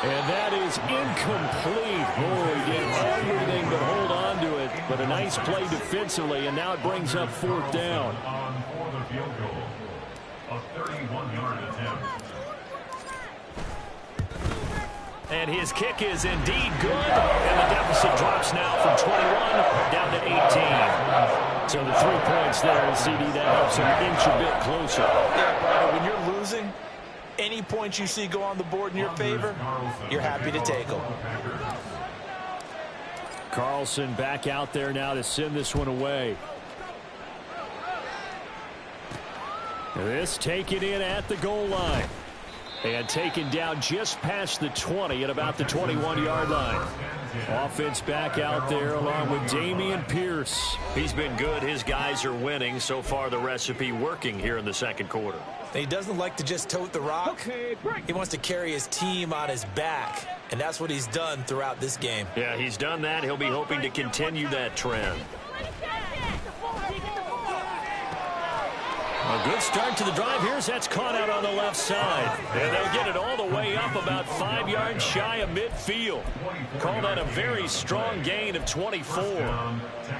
[SPEAKER 2] And that is incomplete. Boy, he did everything but hold on to it. But a nice play defensively, and now it brings up 4th down.
[SPEAKER 4] On for the field goal, a 31-yard attempt.
[SPEAKER 2] And his kick is indeed good. And the deficit drops now from 21 down to 18. So the 3 points there, and CD, that helps him inch a bit closer.
[SPEAKER 7] Yeah, Brian, when you're losing, any points you see go on the board in your favor, you're happy to take them.
[SPEAKER 2] Carlson back out there now to send this one away. This taken in at the goal line. And taken down just past the 20 at about the 21-yard line. Offense back out there along with Dameon Pierce.
[SPEAKER 9] He's been good. His guys are winning. So far, the recipe working here in the second quarter.
[SPEAKER 3] He doesn't like to just tote the rock. He wants to carry his team on his back, and that's what he's done throughout this game.
[SPEAKER 9] Yeah, he's done that. He'll be hoping to continue that trend.
[SPEAKER 2] A good start to the drive. Here's that's caught out on the left side. And they'll get it all the way up about 5 yards shy of midfield. Call that a very strong gain of 24.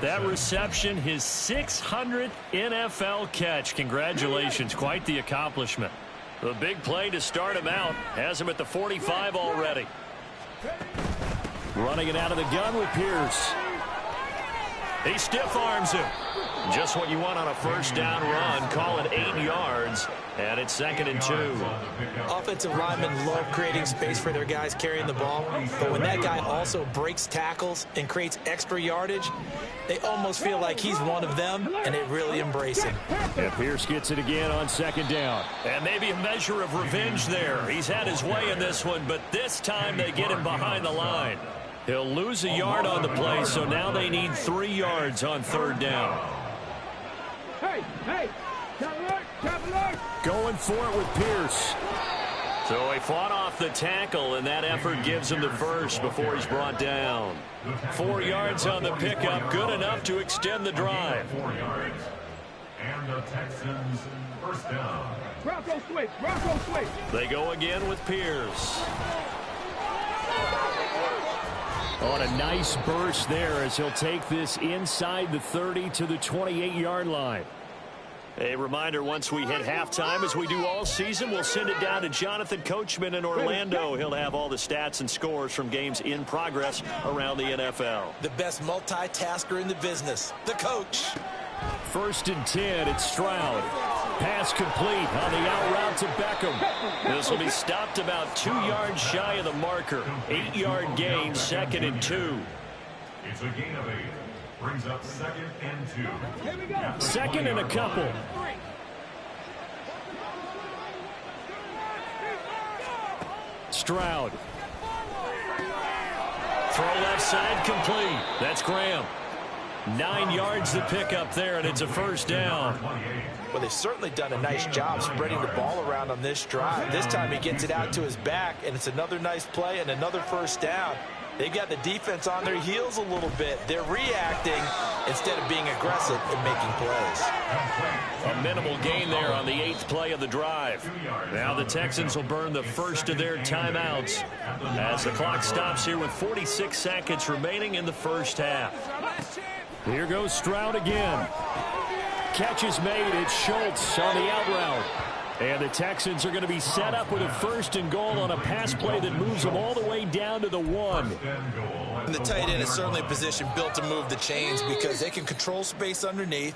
[SPEAKER 2] That reception, his 600th NFL catch. Congratulations. Quite the accomplishment. The big play to start him out. Has him at the 45 already. Running it out of the gun with Pierce. He stiff arms him. Just what you want on a first down run. Call it 8 yards. And it's 2nd and 2.
[SPEAKER 3] Offensive linemen love creating space for their guys carrying the ball. But when that guy also breaks tackles and creates extra yardage, they almost feel like he's one of them, and they really embrace him.
[SPEAKER 2] And Pierce gets it again on 2nd down. And maybe a measure of revenge there. He's had his way in this one, but this time they get him behind the line. He'll lose a yard on the play, so now they need 3 yards on 3rd down.
[SPEAKER 6] Hey, traveler.
[SPEAKER 2] Going for it with Pierce. So he fought off the tackle, and that effort gives him the first before he's brought down. 4 yards on the pickup, good enough to extend the drive.
[SPEAKER 4] 4 yards. And the Texans first down.
[SPEAKER 6] Bronco switch.
[SPEAKER 2] They go again with Pierce. On a nice burst there as he'll take this inside the 30 to the 28-yard line. A reminder, once we hit halftime, as we do all season, we'll send it down to Jonathan Coachman in Orlando. He'll have all the stats and scores from games in progress around the NFL.
[SPEAKER 3] The best multitasker in the business, the coach.
[SPEAKER 2] 1st and 10, it's Stroud. Pass complete on the out route to Beckham. This will be stopped about 2 yards shy of the marker. 8-yard gain, 2nd and 2.
[SPEAKER 4] It's a gain of 8. Brings up 2nd and 2.
[SPEAKER 6] Here we go.
[SPEAKER 2] 2nd and a couple. Stroud. Throw left side complete. That's Graham. 9 yards to pick up there, and it's a first down.
[SPEAKER 7] Well, they've certainly done a nice job spreading the ball around on this drive. This time he gets it out to his back, and it's another nice play and another first down. They've got the defense on their heels a little bit. They're reacting instead of being aggressive and making plays.
[SPEAKER 2] A minimal gain there on the 8th play of the drive. Now the Texans will burn the first of their timeouts as the clock stops here with 46 seconds remaining in the first half. Here goes Stroud again. Catch is made. It's Schultz on the out route. And the Texans are going to be set up with a 1st and goal on a pass play that moves them all the way down to the 1.
[SPEAKER 3] And the tight end is certainly a position built to move the chains because they can control space underneath.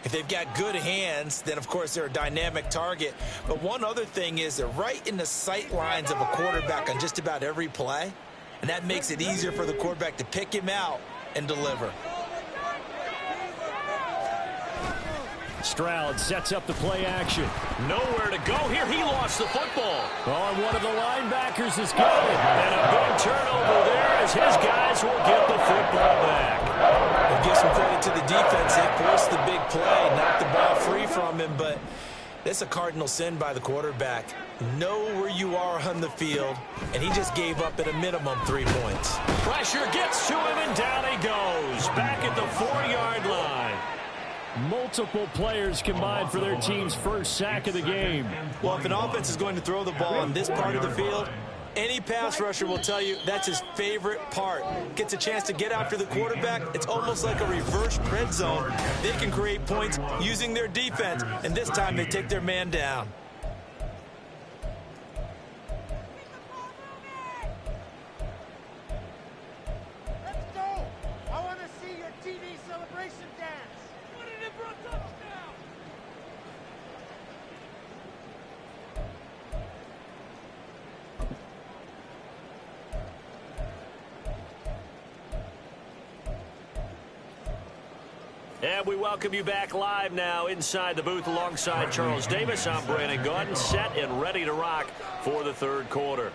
[SPEAKER 3] If they've got good hands, then, of course, they're a dynamic target. But one other thing is they're right in the sight lines of a quarterback on just about every play. And that makes it easier for the quarterback to pick him out and deliver.
[SPEAKER 2] Stroud sets up the play action. Nowhere to go here. He lost the football. Oh, and one of the linebackers has got it. And a big turnover there as his guys will get the football back.
[SPEAKER 3] We'll give some credit to the defense. They forced the big play, knocked the ball free from him, but that's a cardinal sin by the quarterback. Know where you are on the field, and he just gave up at a minimum 3 points.
[SPEAKER 2] Pressure gets to him, and down he goes. Back at the 4-yard line. Multiple players combined for their team's first sack of the game.
[SPEAKER 3] Well, if an offense is going to throw the ball on this part of the field, any pass rusher will tell you that's his favorite part. Gets a chance to get after the quarterback. It's almost like a reverse red zone. They can create points using their defense, and this time they take their man down.
[SPEAKER 8] Let's go. I want to see your TV celebration dance.
[SPEAKER 2] And we welcome you back live now inside the booth alongside Charles Davis. I'm Brandon Gaudin, set and ready to rock for the third quarter.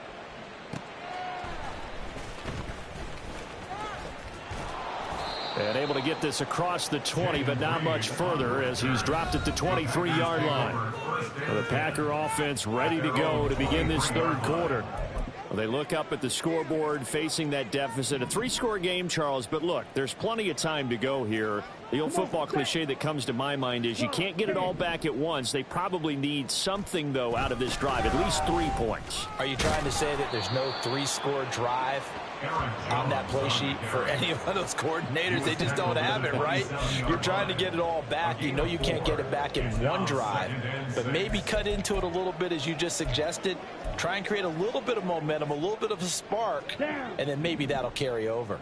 [SPEAKER 2] And able to get this across the 20, but not much further as he's dropped at the 23-yard line. Well, the Packer offense ready to go to begin this third quarter. Well, they look up at the scoreboard facing that deficit. A 3-score game, Charles, but look, there's plenty of time to go here. The old football cliche that comes to my mind is you can't get it all back at once. They probably need something, though, out of this drive, at least 3 points.
[SPEAKER 3] Are you trying to say that there's no 3-score drive on that play sheet for any of those coordinators? They just don't have it, right? You're trying to get it all back. You know you can't get it back in one drive, but maybe cut into it a little bit as you just suggested. Try and create a little bit of momentum, a little bit of a spark, and then maybe that'll carry over.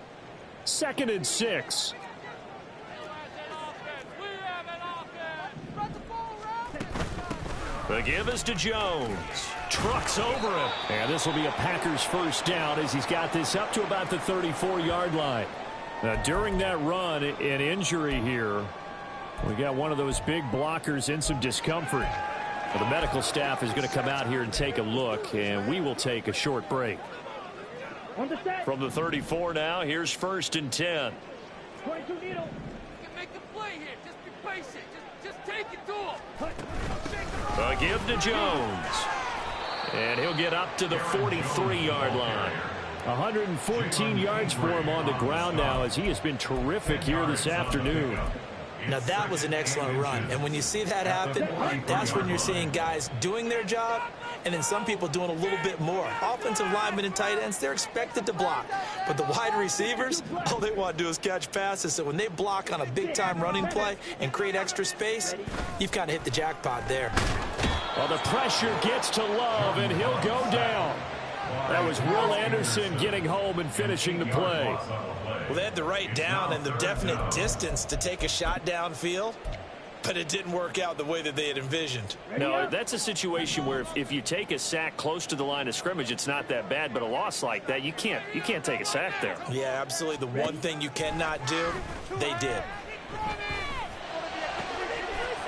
[SPEAKER 2] 2nd and 6. The give is to Jones. Trucks over him. And this will be a Packers first down as he's got this up to about the 34-yard line. Now, during that run, an injury here. We got one of those big blockers in some discomfort. Well, the medical staff is going to come out here and take a look, and we will take a short break. From the 34 now, here's 1st and 10.
[SPEAKER 6] 22 needle.
[SPEAKER 10] You can make the play here. Just be patient. Just take it to him.
[SPEAKER 2] A give to Jones. And he'll get up to the 43-yard line. 114 yards for him on the ground now as he has been terrific here this afternoon.
[SPEAKER 3] Now, that was an excellent run. And when you see that happen, that's when you're seeing guys doing their job and then some people doing a little bit more. Offensive linemen and tight ends, they're expected to block. But the wide receivers, all they want to do is catch passes. So when they block on a big-time running play and create extra space, you've kind of hit the jackpot there.
[SPEAKER 2] Well, the pressure gets to Love, and he'll go down. That was Will Anderson getting home and finishing the play.
[SPEAKER 3] Well, they had the right down and the definite distance to take a shot downfield, but it didn't work out the way that they had envisioned.
[SPEAKER 2] No, that's a situation where if you take a sack close to the line of scrimmage, it's not that bad, but a loss like that, you can't take a sack there.
[SPEAKER 3] Yeah, absolutely. The one thing you cannot do, they did.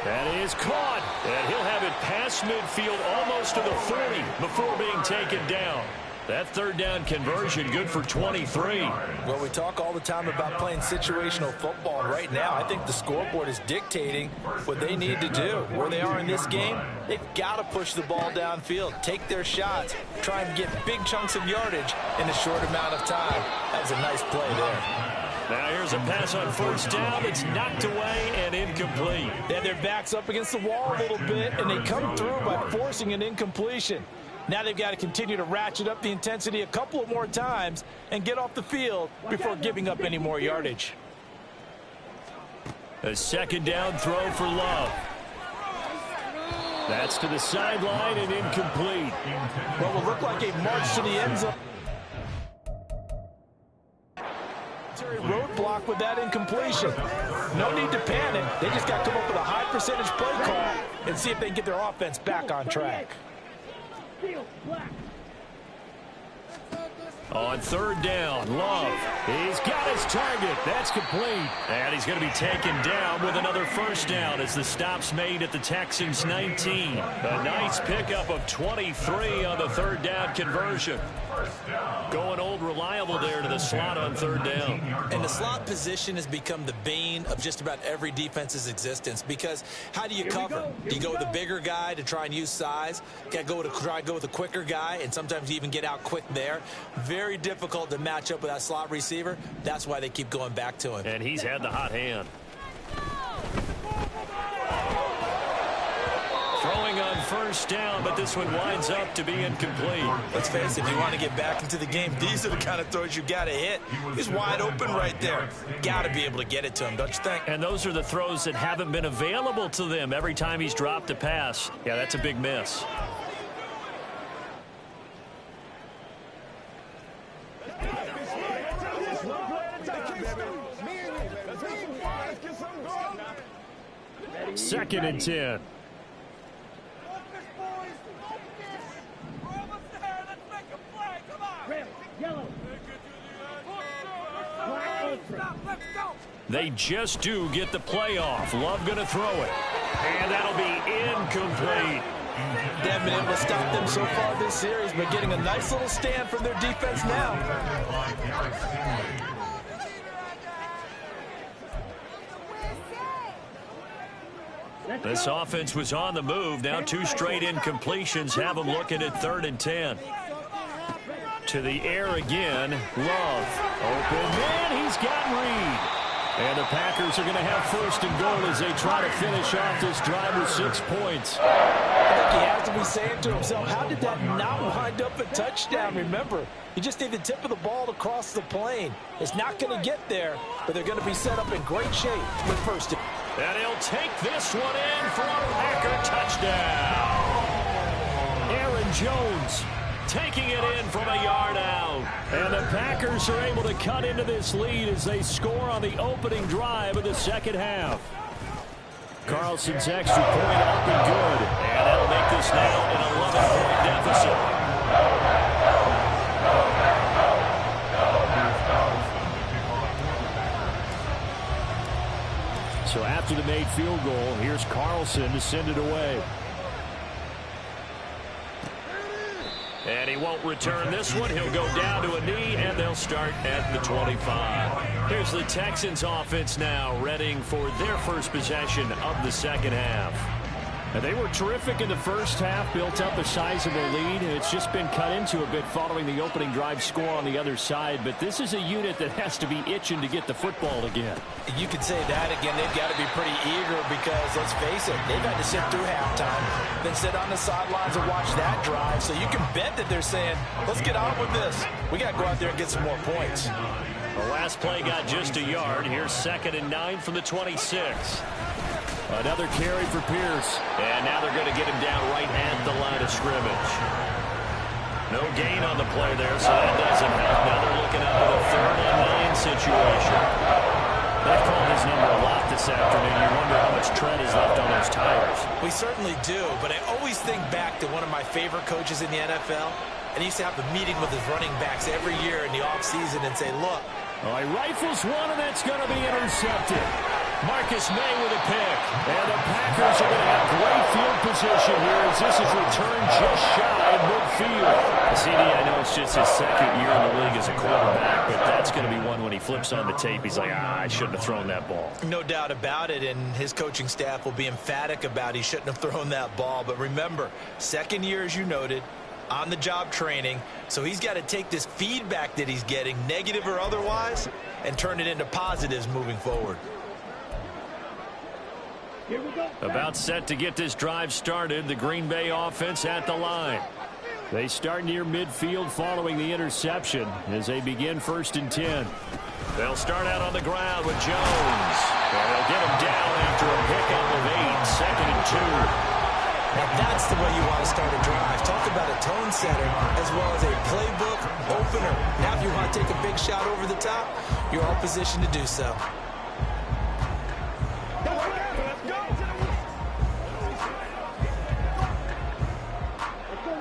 [SPEAKER 2] That is caught, and he'll have it past midfield almost to the 40 before being taken down. That third down conversion good for 23.
[SPEAKER 3] Well, we talk all the time about playing situational football, and right now I think the scoreboard is dictating what they need to do. Where they are in this game, they've got to push the ball downfield, take their shots, try and get big chunks of yardage in a short amount of time. That was a nice play there.
[SPEAKER 2] Now here's a pass on 1st down. It's knocked away and incomplete.
[SPEAKER 3] They had their backs up against the wall a little bit, and they come through by forcing an incompletion. Now they've got to continue to ratchet up the intensity a couple of more times and get off the field before giving up any more yardage.
[SPEAKER 2] A 2nd down throw for Love. That's to the sideline and incomplete.
[SPEAKER 3] Well, will look like a march to the end zone. Roadblock with that incompletion. No need to panic. They just got to come up with a high percentage play call and see if they can get their offense back on track.
[SPEAKER 2] On 3rd down, Love. He's got his target. That's complete. And he's going to be taken down with another 1st down as the stop's made at the Texans 19. A nice pickup of 23 on the 3rd down conversion. Going old reliable there to the slot on 3rd down.
[SPEAKER 3] And the slot position has become the bane of just about every defense's existence because how do you cover? Do you go with a bigger guy to try and use size? Got to try and go with a quicker guy, and sometimes you even get out quick there. Very difficult to match up with that slot receiver. That's why they keep going back to him.
[SPEAKER 2] And he's had the hot hand. Throwing on 1st down, but this one winds up to be incomplete.
[SPEAKER 3] Let's face it, if you want to get back into the game, these are the kind of throws you got to hit. He's wide open right there. Got to be able to get it to him, don't you think?
[SPEAKER 2] And those are the throws that haven't been available to them every time he's dropped a pass. Yeah, that's a big miss. Second and 10.
[SPEAKER 6] Yellow.
[SPEAKER 10] Stop, let's go.
[SPEAKER 2] They just do get the playoff. Love going to throw it. And that'll be incomplete.
[SPEAKER 7] They haven't been able to stop them so far this series, but getting a nice little stand from their defense now.
[SPEAKER 2] This offense was on the move. Now 2 straight incompletions have them looking at 3rd and 10. To the air again. Love. Open man. He's got Reed. And the Packers are going to have 1st and goal as they try to finish off this drive with 6 points.
[SPEAKER 7] I think he has to be saying to himself, how did that not wind up a touchdown? Remember, you just need the tip of the ball to cross the plane. It's not going to get there, but they're going to be set up in great shape with 1st.
[SPEAKER 2] And he'll take this one in for a Packer touchdown. Aaron Jones taking it in from a yard out. And the Packers are able to cut into this lead as they score on the opening drive of the 2nd half. Carlson's extra point up and good. And that'll make this now an 11-point deficit. So after the made field goal, here's Carlson to send it away. And he won't return this one. He'll go down to a knee, and they'll start at the 25. Here's the Texans offense now, readying for their first possession of the 2nd half. And they were terrific in the 1st half, built up a sizable lead. It's just been cut into a bit following the opening drive score on the other side. But this is a unit that has to be itching to get the football again.
[SPEAKER 7] You could say that again. They've got to be pretty eager because, let's face it, they've had to sit through halftime, then sit on the sidelines and watch that drive. So you can bet that they're saying, let's get on with this. We got to go out there and get some more points.
[SPEAKER 2] The last play got just a yard. Here's 2nd and 9 from the 26. Another carry for Pierce. And now they're going to get him down right at the line of scrimmage. No gain on the play there, so that doesn't help. Now they're looking up at a 3rd and 9 situation. They've called his number a lot this afternoon. You wonder how much tread is left on those tires.
[SPEAKER 3] We certainly do, but I always think back to one of my favorite coaches in the NFL. And he used to have a meeting with his running backs every year in the offseason and say, look.
[SPEAKER 2] All right, rifles one, and that's going to be intercepted. Marcus May with a pick. And the Packers are going to have great field position here as this is returned just shy of midfield. CD, I know it's just his 2nd year in the league as a quarterback, but that's going to be one when he flips on the tape. He's like, I shouldn't have thrown that ball.
[SPEAKER 3] No doubt about it, and his coaching staff will be emphatic about he shouldn't have thrown that ball. But remember, 2nd year, as you noted, on-the-job training, so he's got to take this feedback that he's getting, negative or otherwise, and turn it into positives moving forward.
[SPEAKER 2] About set to get this drive started, the Green Bay offense at the line. They start near midfield following the interception as they begin 1st and 10. They'll start out on the ground with Jones. And they'll get him down after a pickup of 8, 2nd and 2.
[SPEAKER 3] Now that's the way you want to start a drive. Talk about a tone setter as well as a playbook opener. Now if you want to take a big shot over the top, you're all positioned to do so.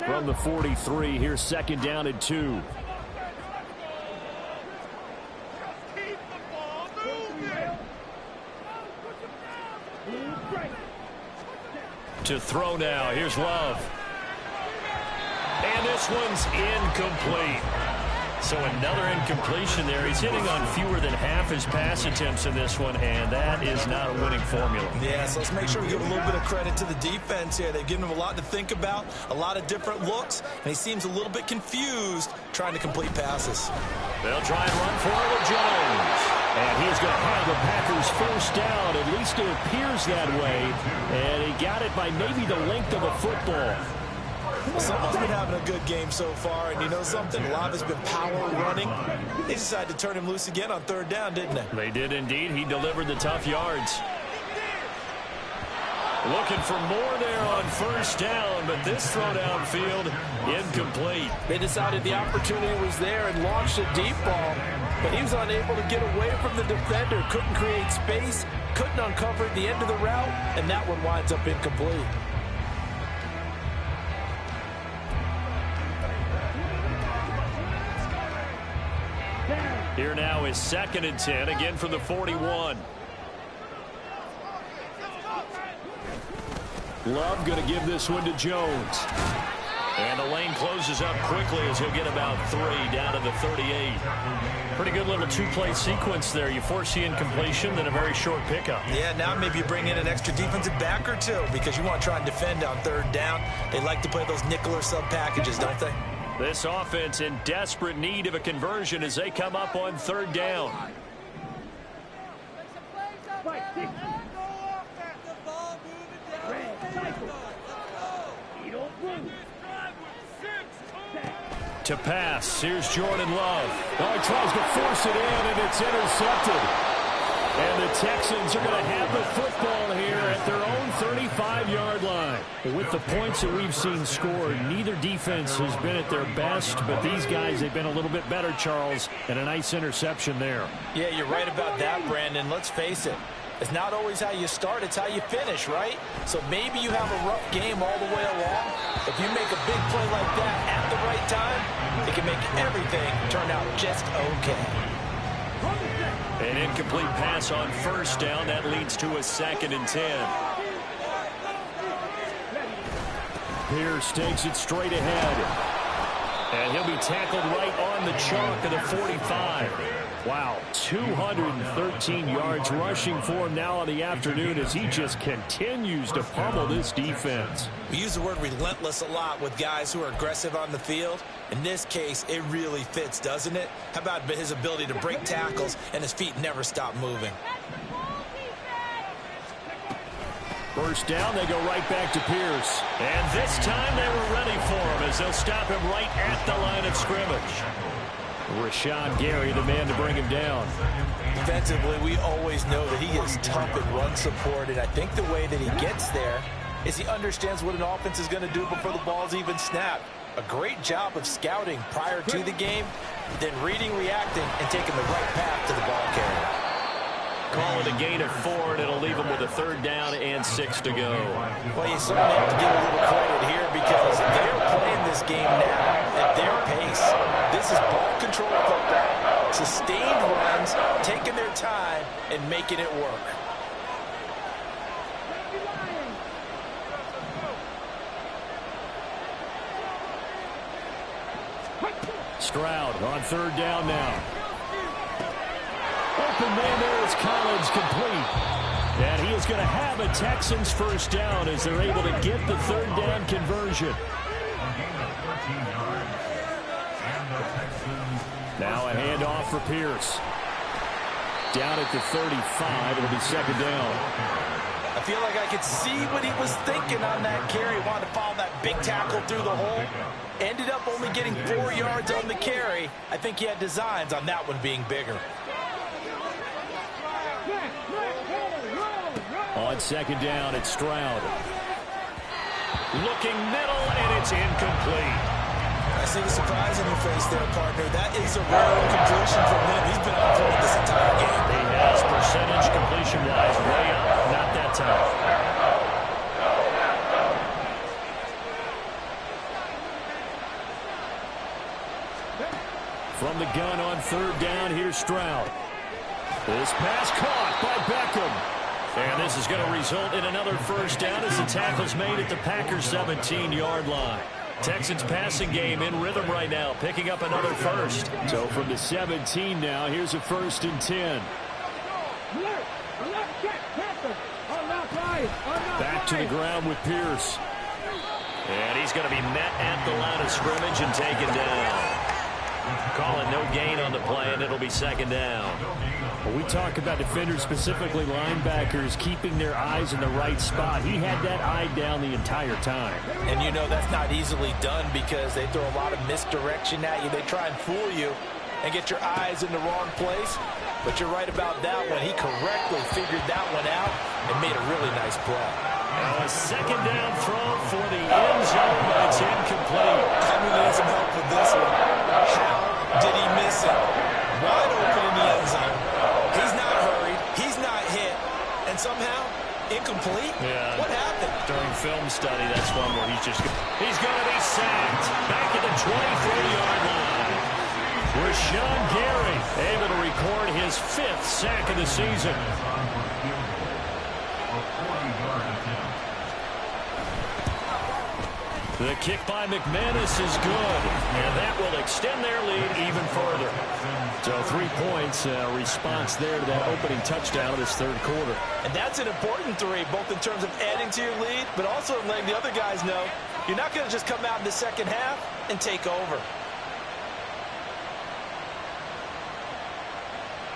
[SPEAKER 2] From the 43, here's 2nd down and 2. To throw now. Here's Love. And this one's incomplete. So another incompletion there. He's hitting on fewer than half his pass attempts in this one, and that is not a winning formula.
[SPEAKER 3] Yeah, so let's make sure we give a little bit of credit to the defense here. They've given him a lot to think about, a lot of different looks, and he seems a little bit confused trying to complete passes.
[SPEAKER 2] They'll try and run for it with Jones. And he's going to have the Packers 1st down. At least it appears that way. And he got it by maybe the length of a football.
[SPEAKER 3] Someone's been having a good game so far, and you know something? A lot has been power running. They decided to turn him loose again on 3rd down, didn't they?
[SPEAKER 2] They did indeed. He delivered the tough yards. Looking for more there on 1st down, but this throw downfield incomplete.
[SPEAKER 7] They decided the opportunity was there and launched a deep ball, but he was unable to get away from the defender, couldn't create space, couldn't uncover the end of the route, and that one winds up incomplete.
[SPEAKER 6] Down.
[SPEAKER 2] Here now is 2nd and 10, again from the 41. Love going to give this one to Jones. And the lane closes up quickly as he'll get about 3 down to the 38. Pretty good little two-play sequence there. You force the incompletion, then a very short pickup.
[SPEAKER 3] Yeah, now maybe you bring in an extra defensive back or two because you want to try and defend on 3rd down. They like to play those nickel or sub packages, don't they?
[SPEAKER 2] This offense in desperate need of a conversion as they come up on 3rd down. To pass, here's Jordan Love.
[SPEAKER 9] Oh, he tries to force it in, and it's intercepted.
[SPEAKER 2] And the Texans are going to have the football here at their own 35-yard line.
[SPEAKER 9] With the points that we've seen scored, neither defense has been at their best, but these guys have been a little bit better, Charles, and a nice interception there.
[SPEAKER 3] Yeah, you're right about that, Brandon. Let's face it. It's not always how you start, it's how you finish, right? So maybe you have a rough game all the way along. If you make a big play like that at the right time, it can make everything turn out just okay.
[SPEAKER 2] An incomplete pass on 1st down. That leads to a 2nd and 10.
[SPEAKER 9] Pierce takes it straight ahead.
[SPEAKER 2] And he'll be tackled right on the chalk of the 45.
[SPEAKER 9] Wow, 213 yards rushing for him now in the afternoon as he just continues to pummel this defense.
[SPEAKER 3] We use the word relentless a lot with guys who are aggressive on the field. In this case, it really fits, doesn't it? How about his ability to break tackles and his feet never stop moving?
[SPEAKER 9] 1st down, they go right back to Pierce.
[SPEAKER 2] And this time they were ready for him as they'll stop him right at the line of scrimmage.
[SPEAKER 9] Rashawn Gary, the man to bring him down.
[SPEAKER 3] Defensively, we always know that he is tough in run support, and I think the way that he gets there is he understands what an offense is going to do before the ball's even snapped. A great job of scouting prior to the game, then reading, reacting, and taking the right path to the ball carrier.
[SPEAKER 2] Call it a gain of 4, and it'll leave them with a 3rd down and 6 to go.
[SPEAKER 3] Well, you certainly have to give a little credit here because they're playing this game now at their pace. This is ball control football, sustained runs, taking their time, and making it work.
[SPEAKER 9] Stroud on 3rd down now. Open man there is Collins, complete. And he is going to have a Texans 1st down as they're able to get the 3rd down conversion. Now a handoff for Pierce. Down at the 35, it'll be 2nd down.
[SPEAKER 3] I feel like I could see what he was thinking on that carry. Wanted to follow that big tackle through the hole. Ended up only getting 4 yards on the carry. I think he had designs on that one being bigger.
[SPEAKER 9] On 2nd down, it's Stroud.
[SPEAKER 2] Looking middle, and it's incomplete.
[SPEAKER 3] I see the surprise on your face there, partner. That is a rare completion from him. He's been on point this entire game.
[SPEAKER 2] He has percentage completion-wise way up. Not that time.
[SPEAKER 9] From the gun on 3rd down, here's Stroud. This pass caught by Beckham.
[SPEAKER 2] And this is going to result in another 1st down as the tackle's made at the Packers' 17-yard line. Texans passing game in rhythm right now, picking up another 1st.
[SPEAKER 9] So from the 17 now, here's a 1st and 10. Back to the ground with Pierce.
[SPEAKER 2] And he's going to be met at the line of scrimmage and taken down. Calling no gain on the play, and it'll be 2nd down.
[SPEAKER 9] Well, we talk about defenders, specifically linebackers, keeping their eyes in the right spot. He had that eye down the entire time.
[SPEAKER 3] And you know that's not easily done because they throw a lot of misdirection at you. They try and fool you and get your eyes in the wrong place. But you're right about that one. He correctly figured that one out and made a really nice play.
[SPEAKER 2] Now a 2nd down throw for the end zone, but it's incomplete.
[SPEAKER 3] I'm going to need some help with this one. How did he miss it? Wide open in the end zone. He's not hurried. He's not hit. And somehow, incomplete?
[SPEAKER 2] Yeah.
[SPEAKER 3] What happened?
[SPEAKER 2] During film study, that's one where he's going to be sacked. Back at the 23-yard line.
[SPEAKER 9] Rashawn Gary able to record his 5th sack of the season. The kick by McManus is good, and that will extend their lead even further. So 3 points, response there to that opening touchdown of this third quarter.
[SPEAKER 7] And that's an important 3, both in terms of adding to your lead, but also letting the other guys know you're not going to just come out in the second half and take over.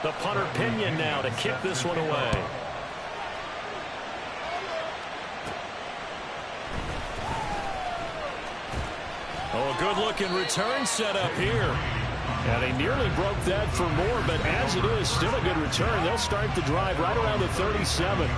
[SPEAKER 9] The punter Pinion now to kick this one away. Oh, a good-looking return set up here. And he nearly broke that for more, but as it is, still a good return. They'll start the drive right around the 37.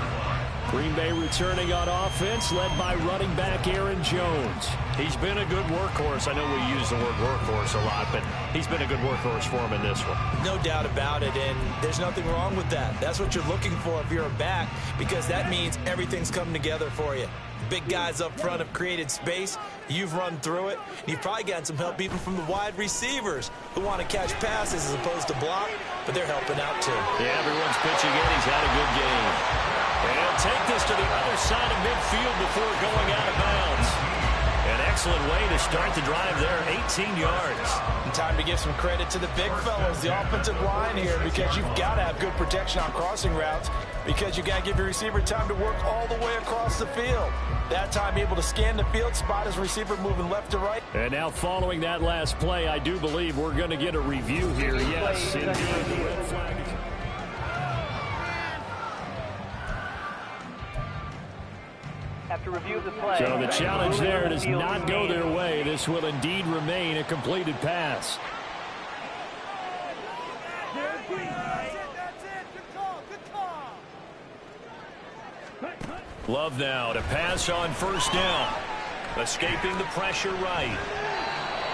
[SPEAKER 9] Green Bay returning on offense, led by running back Aaron Jones. He's been a good workhorse. I know we use the word workhorse a lot, but he's been a good workhorse for him in this one.
[SPEAKER 3] No doubt about it, and there's nothing wrong with that. That's what you're looking for if you're a back, because that means everything's coming together for you. Big guys up front have created space. You've run through it. You've probably gotten some help even from the wide receivers who want to catch passes as opposed to block, but they're helping out too.
[SPEAKER 9] Yeah, everyone's pitching in. He's had a good game. And he'll take this to the other side of midfield before going out of bounds. An excellent way to start the drive there, 18 yards.
[SPEAKER 7] And time to give some credit to the big fellas, the offensive line here, because you've got to have good protection on crossing routes, because you've got to give your receiver time to work all the way across the field. That time able to scan the field, spot his receiver moving left to right.
[SPEAKER 9] And now following that last play, I do believe we're going to get a review here. Yes, indeed. The red flag is...
[SPEAKER 5] After review of the play.
[SPEAKER 9] So the challenge there does not go their way. This will indeed remain a completed pass.
[SPEAKER 8] That's it. Good call.
[SPEAKER 9] Love now to pass on first down. Escaping the pressure right.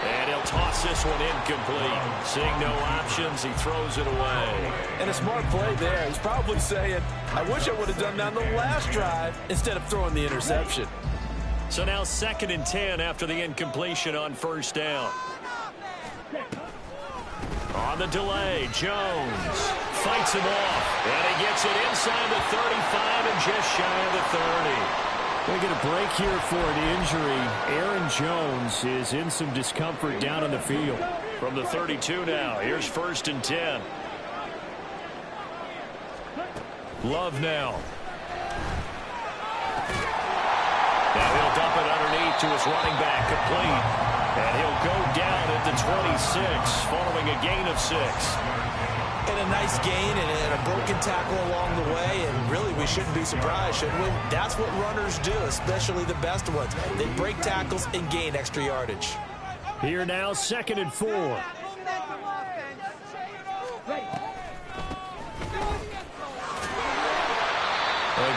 [SPEAKER 9] And he'll toss this one incomplete. Seeing no options, he throws it away.
[SPEAKER 7] And a smart play there. He's probably saying, I wish I would have done that on the last drive instead of throwing the interception.
[SPEAKER 9] So now 2nd and 10 after the incompletion on first down. On the delay, Jones fights him off. And he gets it inside the 35 and just shy of the 30. They get a break here for an injury. Aaron Jones is in some discomfort down in the field. From the 32 now, here's 1st and 10. Love now. Now he'll dump it underneath to his running back, complete. And he'll go down at the 26, following a gain of 6.
[SPEAKER 3] And a nice gain and a broken tackle along the way, and really we shouldn't be surprised, shouldn't we? That's what runners do, especially the best ones. They break tackles and gain extra yardage.
[SPEAKER 9] Here now, 2nd and 4. A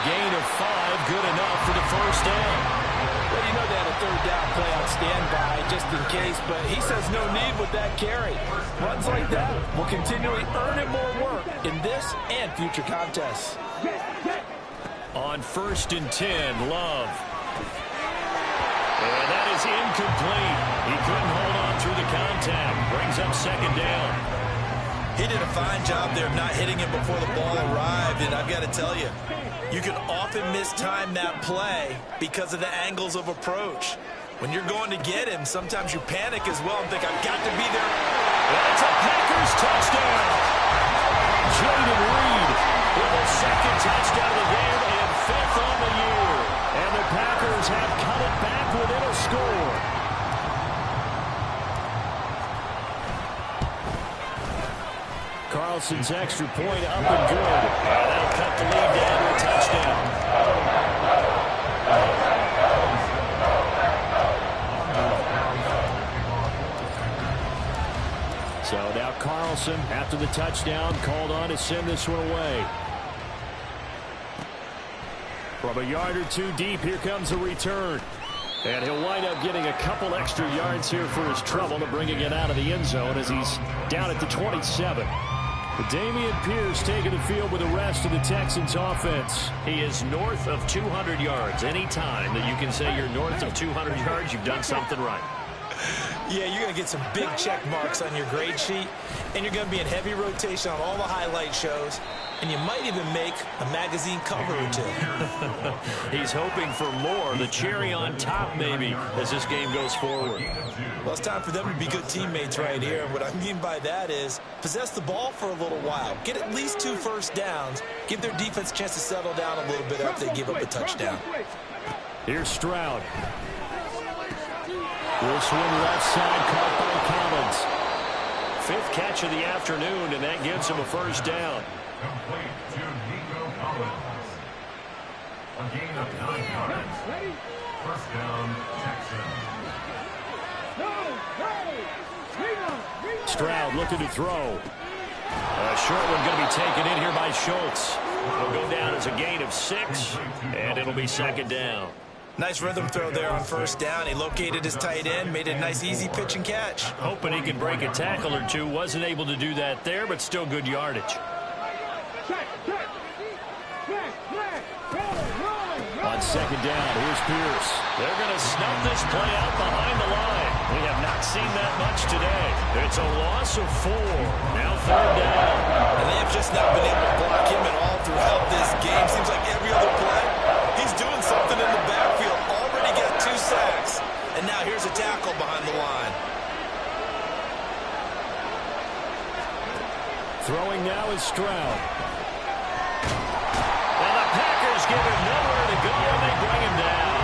[SPEAKER 9] gain of 5, good enough for the first down.
[SPEAKER 7] Well, you know they had a 3rd down play on standby just in case, but he says no need with that carry. Runs like that will continually earn him more work in this and future contests.
[SPEAKER 9] On 1st and 10, Love. And that is incomplete. He couldn't hold on through the contact. Brings up 2nd down.
[SPEAKER 3] He did a fine job there of not hitting him before the ball arrived, and I've got to tell you, you can often mistime that play because of the angles of approach. When you're going to get him, sometimes you panic as well and think, I've got to be there.
[SPEAKER 9] That's a Packers touchdown. Jaden Reed with a 2nd touchdown of the game and 5th on the year. And the Packers have cut it back within a score. Carlson's extra point up and good. And that'll cut the lead down to a touchdown. So now Carlson, after the touchdown, called on to send this one away. From a yard or 2 deep, here comes a return. And he'll wind up getting a couple extra yards here for his trouble to bringing it out of the end zone as he's down at the 27. Damian Pierce taking the field with the rest of the Texans offense. He is north of 200 yards. Any time that you can say you're north of 200 yards, you've done something right.
[SPEAKER 3] Yeah, you're going to get some big check marks on your grade sheet, and you're going to be in heavy rotation on all the highlight shows, and you might even make a magazine cover or two.
[SPEAKER 2] He's hoping for more, the cherry on top maybe, as this game goes forward.
[SPEAKER 3] Well, it's time for them to be good teammates right here, and what I mean by that is possess the ball for a little while, get at least 2 first downs, give their defense a chance to settle down a little bit after they give up a touchdown.
[SPEAKER 9] Here's Stroud. This one left side caught by Collins.
[SPEAKER 2] 5th catch of the afternoon, and that gives him a first down.
[SPEAKER 4] Complete to Nico Collins. A gain of 9 yards. First down, Texans.
[SPEAKER 9] Stroud looking to throw.
[SPEAKER 2] A short one going to be taken in here by Schultz. It'll go down as a gain of 6, and it'll be second down.
[SPEAKER 3] Nice rhythm throw there on first down. He located his tight end, made a nice easy pitch and catch.
[SPEAKER 2] Hoping he could break a tackle or two. Wasn't able to do that there, but still good yardage.
[SPEAKER 9] On second down, here's Pierce.
[SPEAKER 2] They're going to snub this play out behind the line. We have not seen that much today. It's a loss of 4. Now third down.
[SPEAKER 3] And they have just not been able to block him at all throughout this game. Seems like every other play, he's doing something in the backfield. Already got 2 sacks. And now here's a tackle behind the line.
[SPEAKER 9] Throwing now is Stroud.
[SPEAKER 2] And the Packers give him nowhere to go, and they bring him down.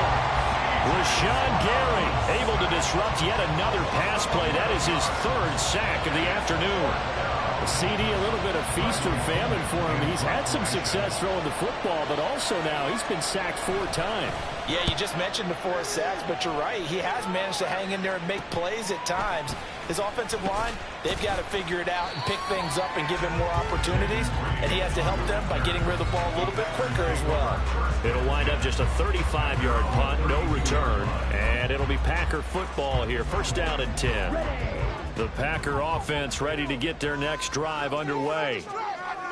[SPEAKER 2] Rashawn Gary able to disrupt yet another pass play. That is his 3rd sack of the afternoon.
[SPEAKER 9] CD, a little bit of feast or famine for him. He's had some success throwing the football, but also now he's been sacked 4 times.
[SPEAKER 3] Yeah, you just mentioned the 4 sacks, but you're right. He has managed to hang in there and make plays at times. His offensive line, they've got to figure it out and pick things up and give him more opportunities, and he has to help them by getting rid of the ball a little bit quicker as well.
[SPEAKER 2] It'll wind up just a 35-yard punt, no return, and it'll be Packer football here. First down and 10. The Packer offense ready to get their next drive underway.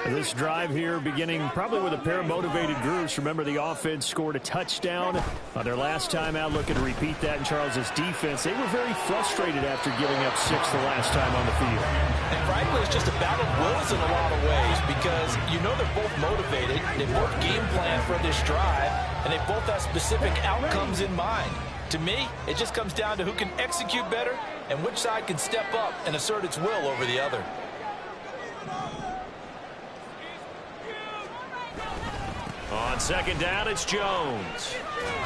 [SPEAKER 9] This drive here beginning probably with a pair of motivated groups. Remember, the offense scored a touchdown on their last time out. Looking to repeat that in Charles's defense. They were very frustrated after giving up 6 the last time on the field.
[SPEAKER 3] And frankly, it's just a battle of wills in a lot of ways because you know they're both motivated. They both game plan for this drive, and they both have specific outcomes in mind. To me, it just comes down to who can execute better and which side can step up and assert its will over the other.
[SPEAKER 2] On second down, it's Jones.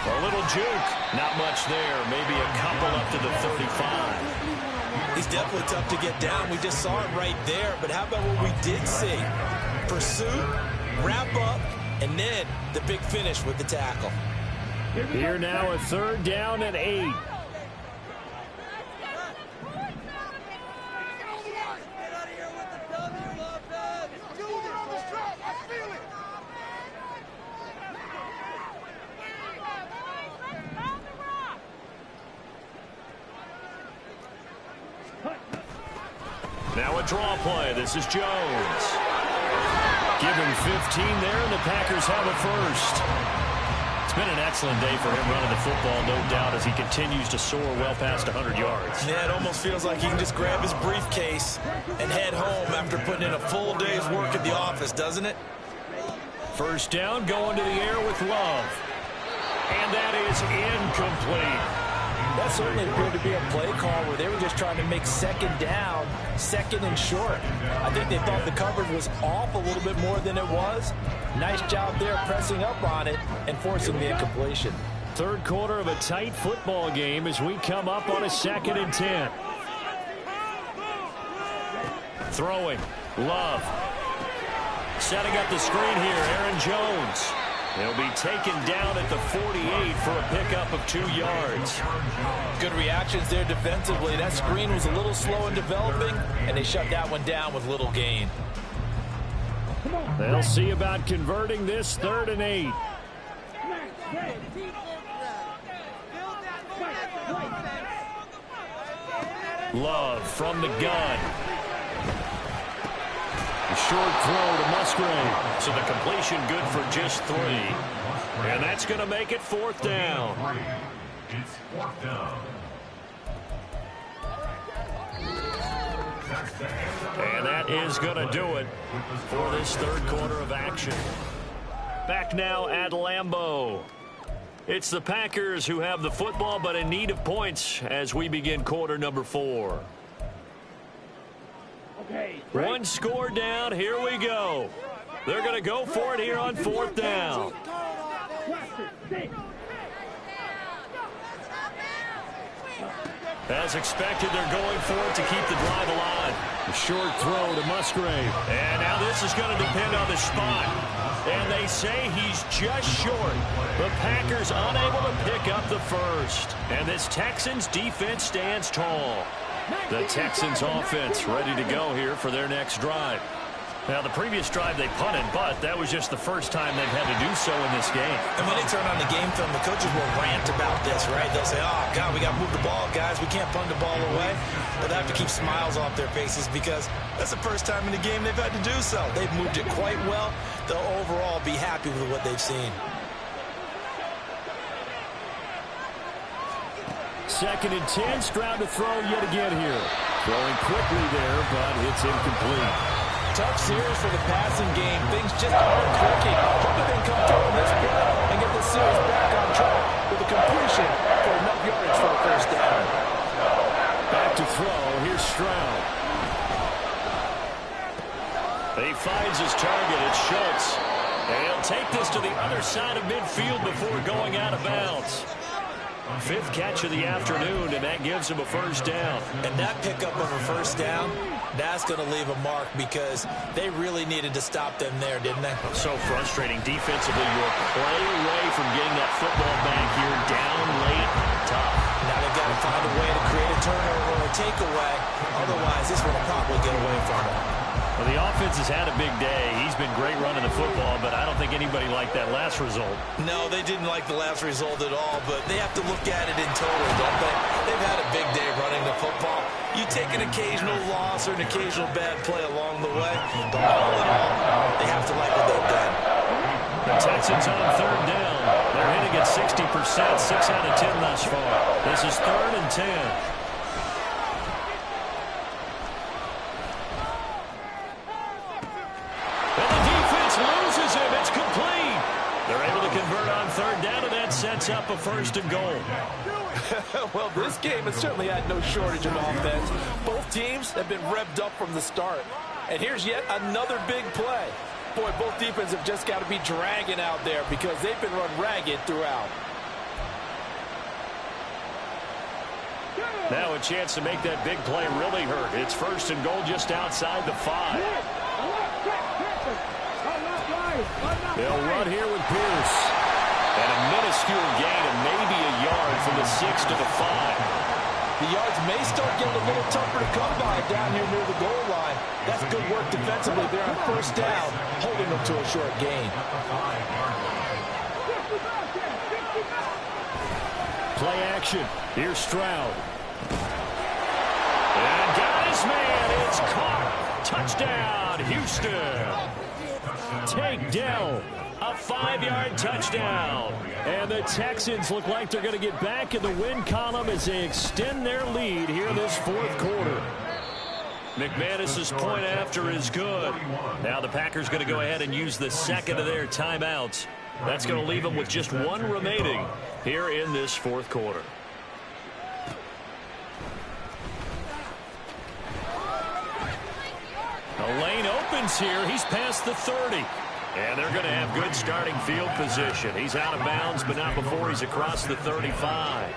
[SPEAKER 2] A little juke. Not much there. Maybe a couple up to the 35.
[SPEAKER 3] He's definitely tough to get down. We just saw it right there. But how about what we did see? Pursuit, wrap up, and then the big finish with the tackle.
[SPEAKER 9] Here now a 3rd down and 8.
[SPEAKER 2] Now a draw play. This is Jones. Give him 15 there, and the Packers have a first. It's been an excellent day for him running the football, no doubt, as he continues to soar well past 100 yards.
[SPEAKER 3] Yeah, it almost feels like he can just grab his briefcase and head home after putting in a full day's work at the office, doesn't it?
[SPEAKER 2] First down, going to the air with Love. And that is incomplete.
[SPEAKER 3] That certainly appeared to be a play call where they were just trying to make second down, second and short. I think they thought the coverage was off a little bit more than it was. Nice job there pressing up on it and forcing the incompletion.
[SPEAKER 9] 3rd quarter of a tight football game as we come up on a 2nd and 10.
[SPEAKER 2] Throwing. Love. Setting up the screen here, Aaron Jones. He'll be taken down at the 48 for a pickup of 2 yards.
[SPEAKER 3] Good reactions there defensively. That screen was a little slow in developing, and they shut that one down with little gain.
[SPEAKER 9] They'll see about converting this 3rd and 8.
[SPEAKER 2] Love from the gun.
[SPEAKER 9] Short throw to Musgrave.
[SPEAKER 2] So the completion good for just 3. And that's going to make it 4th down.
[SPEAKER 4] It's 4th down.
[SPEAKER 2] And that is going to do it for this third quarter of action. Back now at Lambeau. It's the Packers who have the football, but in need of points as we begin quarter number 4. One score down. Here we go. They're going to go for it here on 4th down. As expected, they're going for it to keep the drive alive.
[SPEAKER 9] A short throw to Musgrave.
[SPEAKER 2] And now this is going to depend on the spot. And they say he's just short. The Packers unable to pick up the first. And this Texans defense stands tall. The Texans offense ready to go here for their next drive. Now, the previous drive they punted, but that was just the first time they've had to do so in this game.
[SPEAKER 3] And when they turn on the game film, the coaches will rant about this, right? They'll say, oh, God, we got to move the ball, guys. We can't punt the ball away. But they have to keep smiles off their faces because that's the first time in the game they've had to do so. They've moved it quite well. They'll overall be happy with what they've seen.
[SPEAKER 9] 2nd and 10. Stroud to throw yet again here. Throwing quickly there, but it's incomplete.
[SPEAKER 7] Tough series for the passing game. Things just aren't clicking. Hoping they can come through on this play and get this series back on track with a completion for enough yardage for a first down.
[SPEAKER 9] Back to throw. Here's Stroud.
[SPEAKER 2] He finds his target. It's Schultz. And he'll take this to the other side of midfield before going out of bounds. 5th catch of the afternoon, and that gives him a first down.
[SPEAKER 3] And that pickup of a first down, that's going to leave a mark because they really needed to stop them there, didn't they?
[SPEAKER 2] So frustrating defensively. You're play away from getting that football back here down late. Tough.
[SPEAKER 3] Now they've got to find a way to create a turnover or a takeaway. Otherwise, this one will probably get away from them.
[SPEAKER 2] Well, the offense has had a big day. He's been great running the football, but I don't think anybody liked that last result.
[SPEAKER 3] No, they didn't like the last result at all, but they have to look at it in total, don't they? They've had a big day running the football. You take an occasional loss or an occasional bad play along the way, but all in all, they have to like what they've done.
[SPEAKER 2] The Texans on 3rd down. They're hitting at 60%, 6 out of 10 thus far. This is 3rd and 10. Loses him. It's complete. They're able to convert on 3rd down, and that sets up a 1st and goal.
[SPEAKER 7] Well, this game has certainly had no shortage of offense. Both teams have been revved up from the start. And here's yet another big play. Boy, both defenses have just got to be dragging out there because they've been run ragged throughout.
[SPEAKER 2] Now a chance to make that big play really hurt. It's 1st and goal just outside the 5.
[SPEAKER 9] They'll run here with Pierce.
[SPEAKER 2] And a minuscule gain of maybe a yard from the 6 to the 5.
[SPEAKER 7] The yards may start getting a little tougher to come by down here near the goal line. That's good work defensively there on 1st down, holding them to a short gain.
[SPEAKER 9] Play action. Here's Stroud.
[SPEAKER 2] And got his man. It's caught. Touchdown, Houston.
[SPEAKER 9] Take down.
[SPEAKER 2] A 5-yard touchdown.
[SPEAKER 9] And the Texans look like they're going to get back in the win column as they extend their lead here in this 4th quarter.
[SPEAKER 2] McManus's point after is good. Now the Packers going to go ahead and use the 2nd of their timeouts. That's going to leave them with just 1 remaining here in this 4th quarter. The lane opens here. He's past the 30. And they're going to have good starting field position. He's out of bounds, but not before he's across the 35.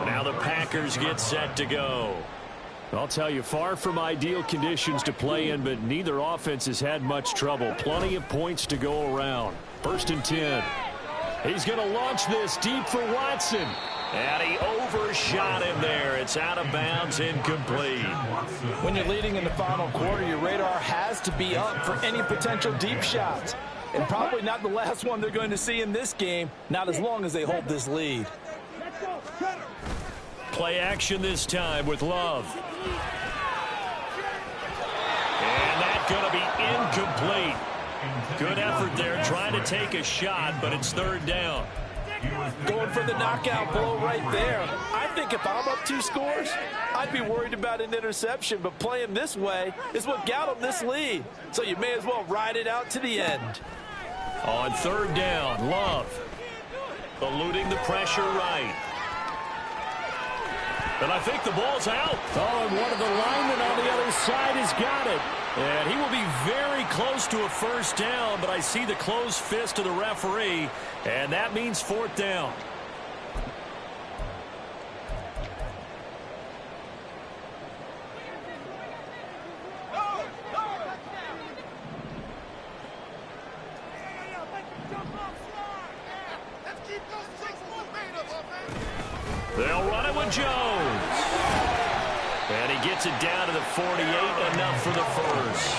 [SPEAKER 2] Now the Packers get set to go.
[SPEAKER 9] I'll tell you, far from ideal conditions to play in, but neither offense has had much trouble. Plenty of points to go around. 1st and 10. He's going to launch this deep for Watson.
[SPEAKER 2] And he overshot him there. It's out of bounds, incomplete.
[SPEAKER 7] When you're leading in the final quarter, your radar has to be up for any potential deep shots. And probably not the last one they're going to see in this game, not as long as they hold this lead.
[SPEAKER 2] Play action this time with Love. And that's going to be incomplete. Good effort there trying to take a shot, but it's 3rd down.
[SPEAKER 7] Going for the knockout blow right there. I think if I'm up 2 scores, I'd be worried about an interception, but playing this way is what got them this lead. So you may as well ride it out to the end.
[SPEAKER 9] On 3rd down, Love eluding the pressure right. And I think the ball's out. Oh, and one of the linemen on the other side has got it. And he will be very close to a 1st down, but I see the closed fist of the referee, and that means 4th down. They'll run it with Jones. And he gets it down to the 48, enough for the first.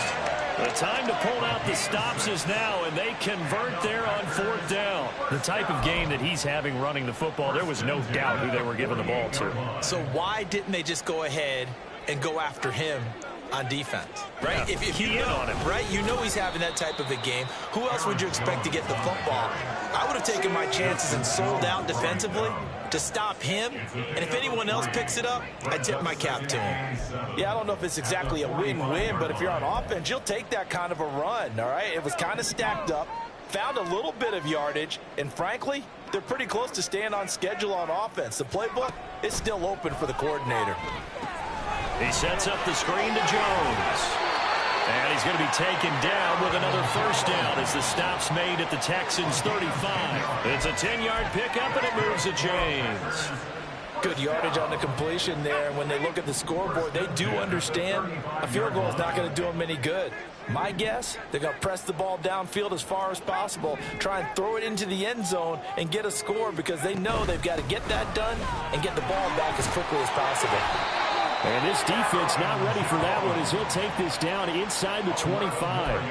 [SPEAKER 9] The time to pull out the stops is now, and they convert there on 4th down. The type of game that he's having running the football, there was no doubt who they were giving the ball to.
[SPEAKER 3] So why didn't they just go ahead and go after him on defense, right?
[SPEAKER 9] Yeah,
[SPEAKER 3] if you know, on him, right? You know he's having that type of a game. Who else would you expect to get the football? I would have taken my chances and sold out defensively to stop him, and if anyone else picks it up, I tip my cap to him.
[SPEAKER 7] Yeah, I don't know if it's exactly a win-win, but if you're on offense, you'll take that kind of a run, all right? It was kind of stacked up, found a little bit of yardage, and frankly, they're pretty close to staying on schedule on offense. The playbook is still open for the coordinator.
[SPEAKER 9] He sets up the screen to Jones. And he's going to be taken down with another 1st down as the stop's made at the Texans' 35. It's a 10-yard pickup, and it moves to James.
[SPEAKER 7] Good yardage on the completion there. And when they look at the scoreboard, they do understand a field goal is not going to do them any good. My guess, they're going to press the ball downfield as far as possible, try and throw it into the end zone and get a score because they know they've got to get that done and get the ball back as quickly as possible.
[SPEAKER 9] And this defense not ready for that one as he'll take this down inside the 25.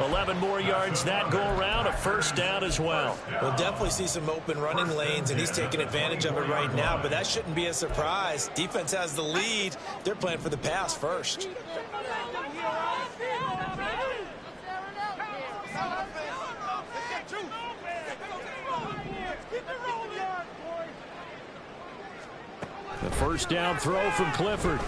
[SPEAKER 9] 11 more yards that go around, a 1st down as well.
[SPEAKER 3] We'll definitely see some open running lanes, and he's taking advantage of it right now, but that shouldn't be a surprise. Defense has the lead. They're playing for the pass first.
[SPEAKER 9] The 1st down throw from Clifford.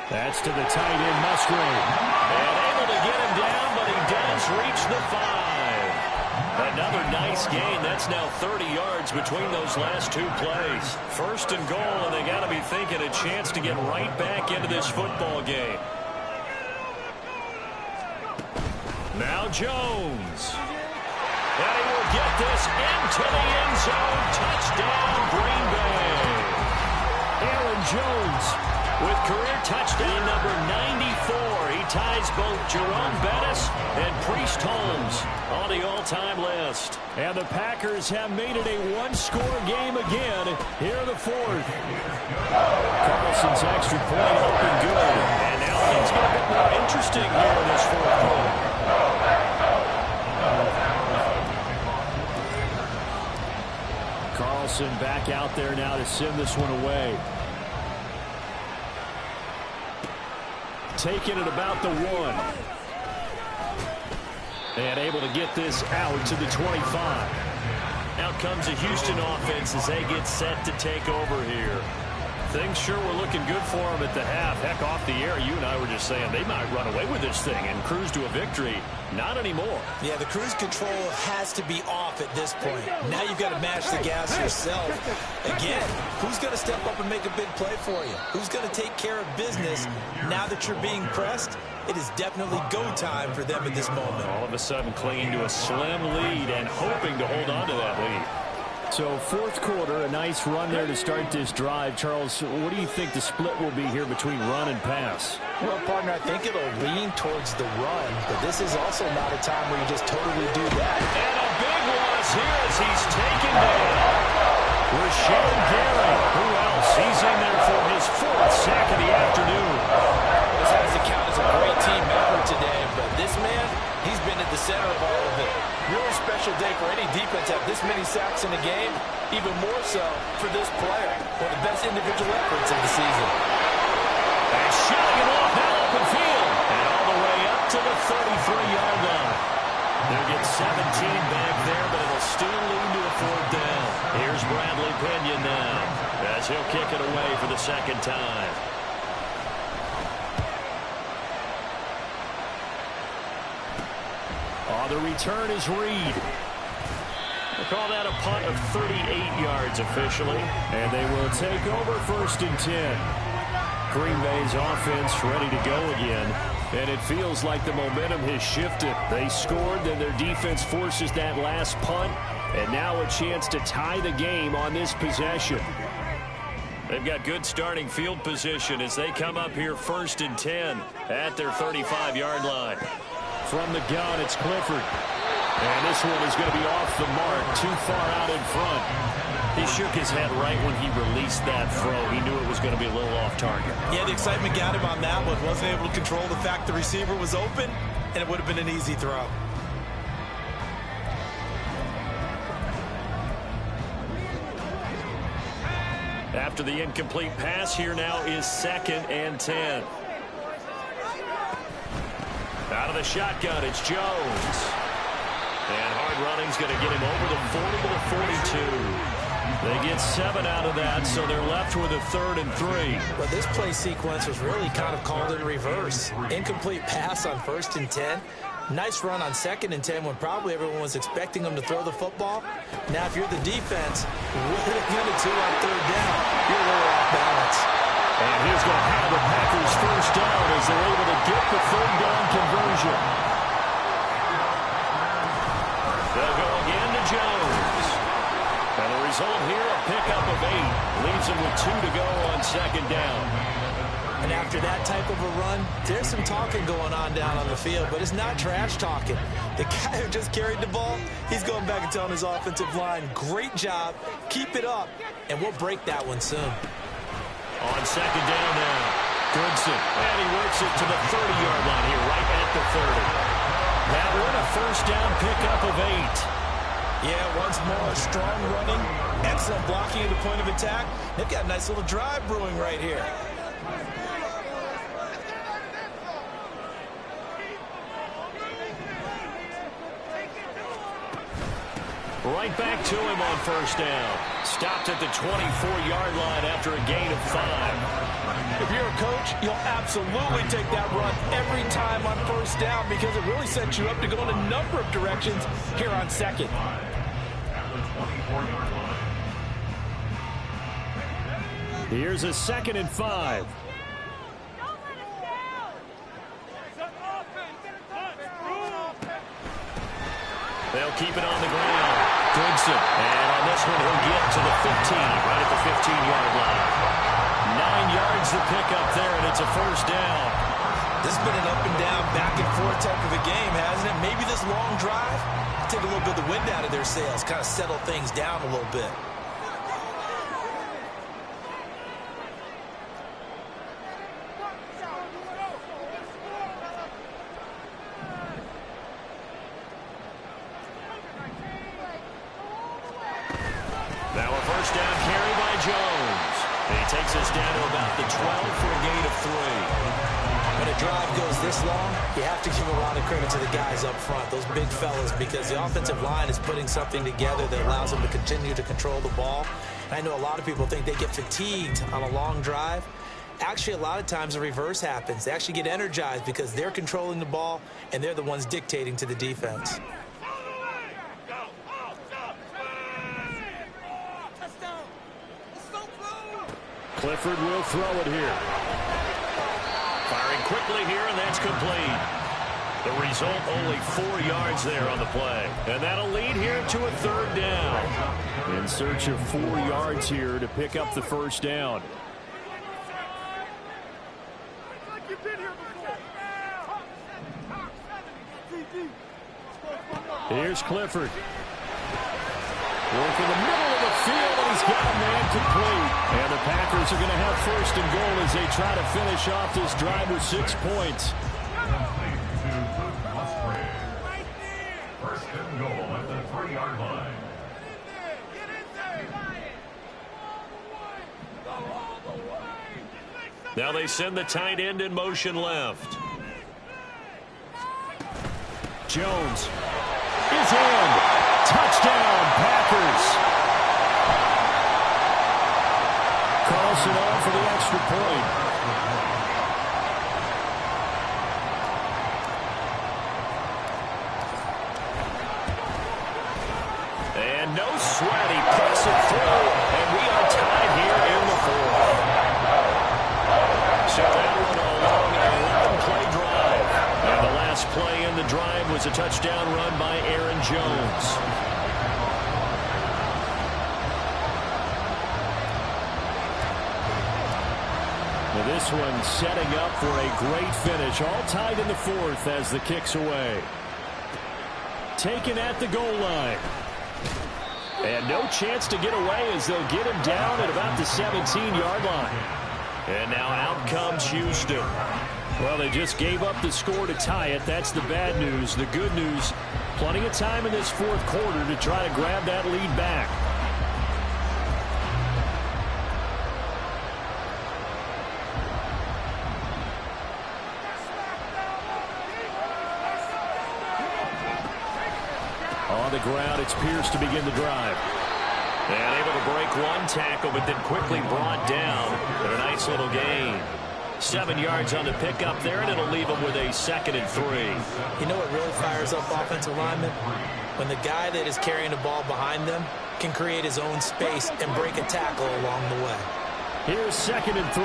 [SPEAKER 9] That's to the tight end, Musgrave. And able to get him down, but he does reach the 5. Another nice gain. That's now 30 yards between those last 2 plays. 1st and goal, and they got to be thinking a chance to get right back into this football game. Now Jones. And he will get this into the end zone. Touchdown, Green Bay. Aaron Jones with career touchdown number 94. He ties both Jerome Bettis and Priest Holmes on the all-time list. And the Packers have made it a 1-score game again here in the 4th. Carlson's extra point open good. And now things get a bit more interesting here in this 4th quarter. Carlson back out there now to send this one away. Taking it about the 1. And able to get this out to the 25. Out comes the Houston offense as they get set to take over here. Things sure were looking good for them at the half. Heck, off the air, you and I were just saying they might run away with this thing and cruise to a victory. Not anymore.
[SPEAKER 3] Yeah, the cruise control has to be off at this point. Now you've got to match the gas yourself. Again, who's going to step up and make a big play for you? Who's going to take care of business now that you're being pressed? It is definitely go time for them at this moment.
[SPEAKER 9] All of a sudden clinging to a slim lead and hoping to hold on to that lead. So 4th quarter, a nice run there to start this drive. Charles, what do you think the split will be here between run and pass?
[SPEAKER 7] Well, partner, I think it'll lean towards the run, but this is also not a time where you just totally do that.
[SPEAKER 9] And a big loss here as he's taken down. Rashawn Gary. Who else? He's in there for his 4th sack of the afternoon.
[SPEAKER 7] This has to count as a great team effort today, but this man, he's been at the center of all of it. Really special day for any defense to have this many sacks in a game, even more so for this player. One of the best individual efforts of the season.
[SPEAKER 9] And shooting it off now open field. And all the way up to the 33-yard line. They'll get 17 back there, but it'll still lead to a 4th
[SPEAKER 2] opinion now, as he'll kick it away for the second time. The return is Reed. We'll call that a punt of 38 yards officially. And they will take over 1st and 10. Green Bay's offense ready to go again. And it feels like the momentum has shifted. They scored, then their defense forces that last punt. And now a chance to tie the game on this possession. They've got good starting field position as they come up here 1st and 10 at their 35-yard line. From the gun, it's Clifford. And this one is going to be off the mark, too far out in front. He shook his head right when he released that throw. He knew it was going to be a little off target.
[SPEAKER 3] Yeah, the excitement got him on that one. Wasn't able to control the fact the receiver was open, and it would have been an easy throw.
[SPEAKER 2] After the incomplete pass, here now is 2nd and 10. Out of the shotgun, it's Jones. And hard running's going to get him over the 40 to the 42. They get 7 out of that, so they're left with a 3rd and 3.
[SPEAKER 3] Well, this play sequence was really kind of called in reverse. Incomplete pass on 1st and 10. Nice run on 2nd and 10 when probably everyone was expecting them to throw the football. Now, if you're the defense, what are they going to do on 3rd down? You're a little off balance.
[SPEAKER 2] And he's going to have the Packers 1st down as they're able to get the 3rd down conversion. They'll go again to Jones. And the result here, a pickup of 8. Leaves him with 2 to go on 2nd down.
[SPEAKER 3] And after that type of a run, there's some talking going on down on the field, but it's not trash talking. The guy who just carried the ball, he's going back and telling his offensive line, great job, keep it up, and we'll break that one soon.
[SPEAKER 2] On 2nd down now, Goodson. And he works it to the 30-yard line here, right at the 30. That one, a 1st down pickup of 8.
[SPEAKER 3] Yeah, once more, strong running, excellent blocking at the point of attack. They've got a nice little drive brewing right here.
[SPEAKER 2] Right back to him on 1st down. Stopped at the 24-yard line after a gain of 5.
[SPEAKER 3] If you're a coach, you'll absolutely take that run every time on 1st down because it really sets you up to go in a number of directions here on 2nd.
[SPEAKER 2] Here's a 2nd and 5. They'll keep it on the ground. Goodson. And on this one, he'll get to the 15, right at the 15-yard line. 9 yards to pick up there, and it's a 1st down.
[SPEAKER 3] This has been an up and down, back and forth type of a game, hasn't it? Maybe this long drive, take a little bit of the wind out of their sails, kind of settle things down a little bit.
[SPEAKER 2] Now a 1st down carry by Jones. And he takes us down to about the 12 for a gain of 3.
[SPEAKER 3] When a drive goes this long, you have to give a lot of credit to the guys up front, those big fellas, because the offensive line is putting something together that allows them to continue to control the ball. And I know a lot of people think they get fatigued on a long drive. Actually, a lot of times the reverse happens. They actually get energized because they're controlling the ball, and they're the ones dictating to the defense.
[SPEAKER 2] Clifford will throw it here. Firing quickly here, and that's complete. The result, only 4 yards there on the play. And that'll lead here to a 3rd down. In search of 4 yards here to pick up the 1st down. Here's Clifford. Working the middle of the field, and he's got a man complete. And the Packers are going to have 1st and goal as they try to finish off this drive with 6 points.
[SPEAKER 4] 1st and goal at the 3-yard line.
[SPEAKER 2] Now they send the tight end in motion left. Jones is in. Touchdown, Packers.
[SPEAKER 9] pass it on for the extra point. And no sweat. He puts it through, and we are tied here in the fourth. So that one along an 11-play drive. And the last play in the drive was a touchdown run by Aaron Jones. Now this one setting up for a great finish. All tied in the fourth as the kick's away. Taken at the goal line. And no chance to get away as they'll get him down at about the 17-yard line. And now out comes Houston. Well, they just gave up the score to tie it. That's the bad news. The good news, plenty of time in this fourth quarter to try to grab that lead back. On the ground, it's Pierce to begin the drive. And able to break one tackle, but then quickly brought down. But a nice little gain. 7 yards on the pickup there, and it'll leave them with a 2nd and 3.
[SPEAKER 3] You know what really fires up offensive linemen? When the guy that is carrying the ball behind them can create his own space and break a tackle along the way.
[SPEAKER 9] Here's 2nd and 3.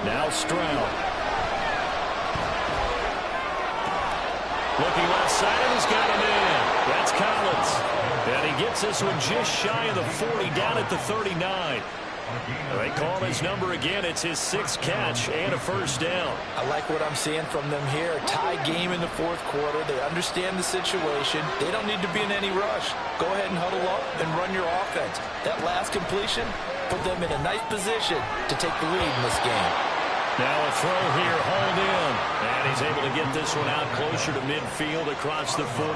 [SPEAKER 9] Now Stroud. Looking left side, and he's got him in. That's Collins. And he gets this one just shy of the 40, down at the 39. They call his number again. It's his 6th catch and a first down.
[SPEAKER 3] I like what I'm seeing from them here. A tie game in the fourth quarter. They understand the situation. They don't need to be in any rush. Go ahead and huddle up and run your offense. That last completion put them in a nice position to take the lead in this game.
[SPEAKER 9] Now a throw here, hauled in. And he's able to get this one out closer to midfield across the 45.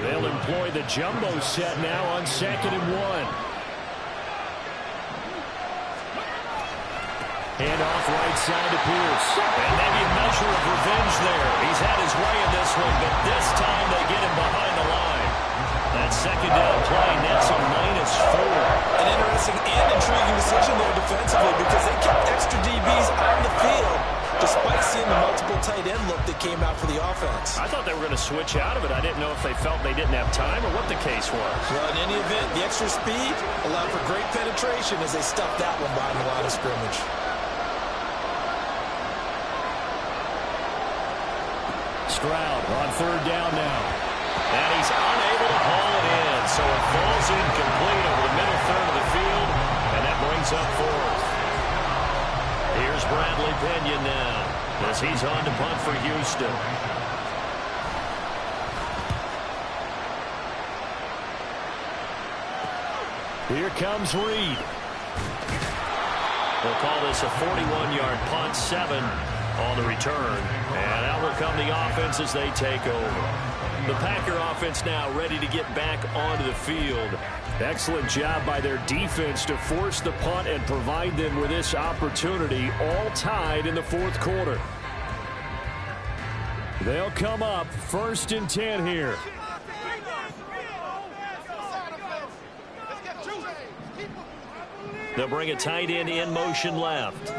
[SPEAKER 9] They'll employ the jumbo set now on 2nd and 1. Hand off right side to Pierce. And maybe a measure of revenge there. He's had his way in this one, but this time they get him behind the line. That 2nd down play nets a -4.
[SPEAKER 3] An interesting and intriguing decision there defensively because they kept extra DBs on the field despite seeing the multiple tight end look that came out for the offense.
[SPEAKER 9] I thought they were going to switch out of it. I didn't know if they felt they didn't have time or what the case was.
[SPEAKER 3] Well, in any event, the extra speed allowed for great penetration as they stuffed that one behind the line of scrimmage.
[SPEAKER 9] Stroud on 3rd down now. And he's unable to haul it in. So it falls incomplete over the middle third of the field. And that brings up 4th. Here's Bradley Pinion now as he's on to punt for Houston. Here comes Reed. We'll call this a 41-yard punt, 7 on the return. And out will come the offense as they take over. The Packer offense now ready to get back onto the field. Excellent job by their defense to force the punt and provide them with this opportunity, all tied in the fourth quarter. They'll come up 1st and 10 here. They'll bring a tight end in motion left.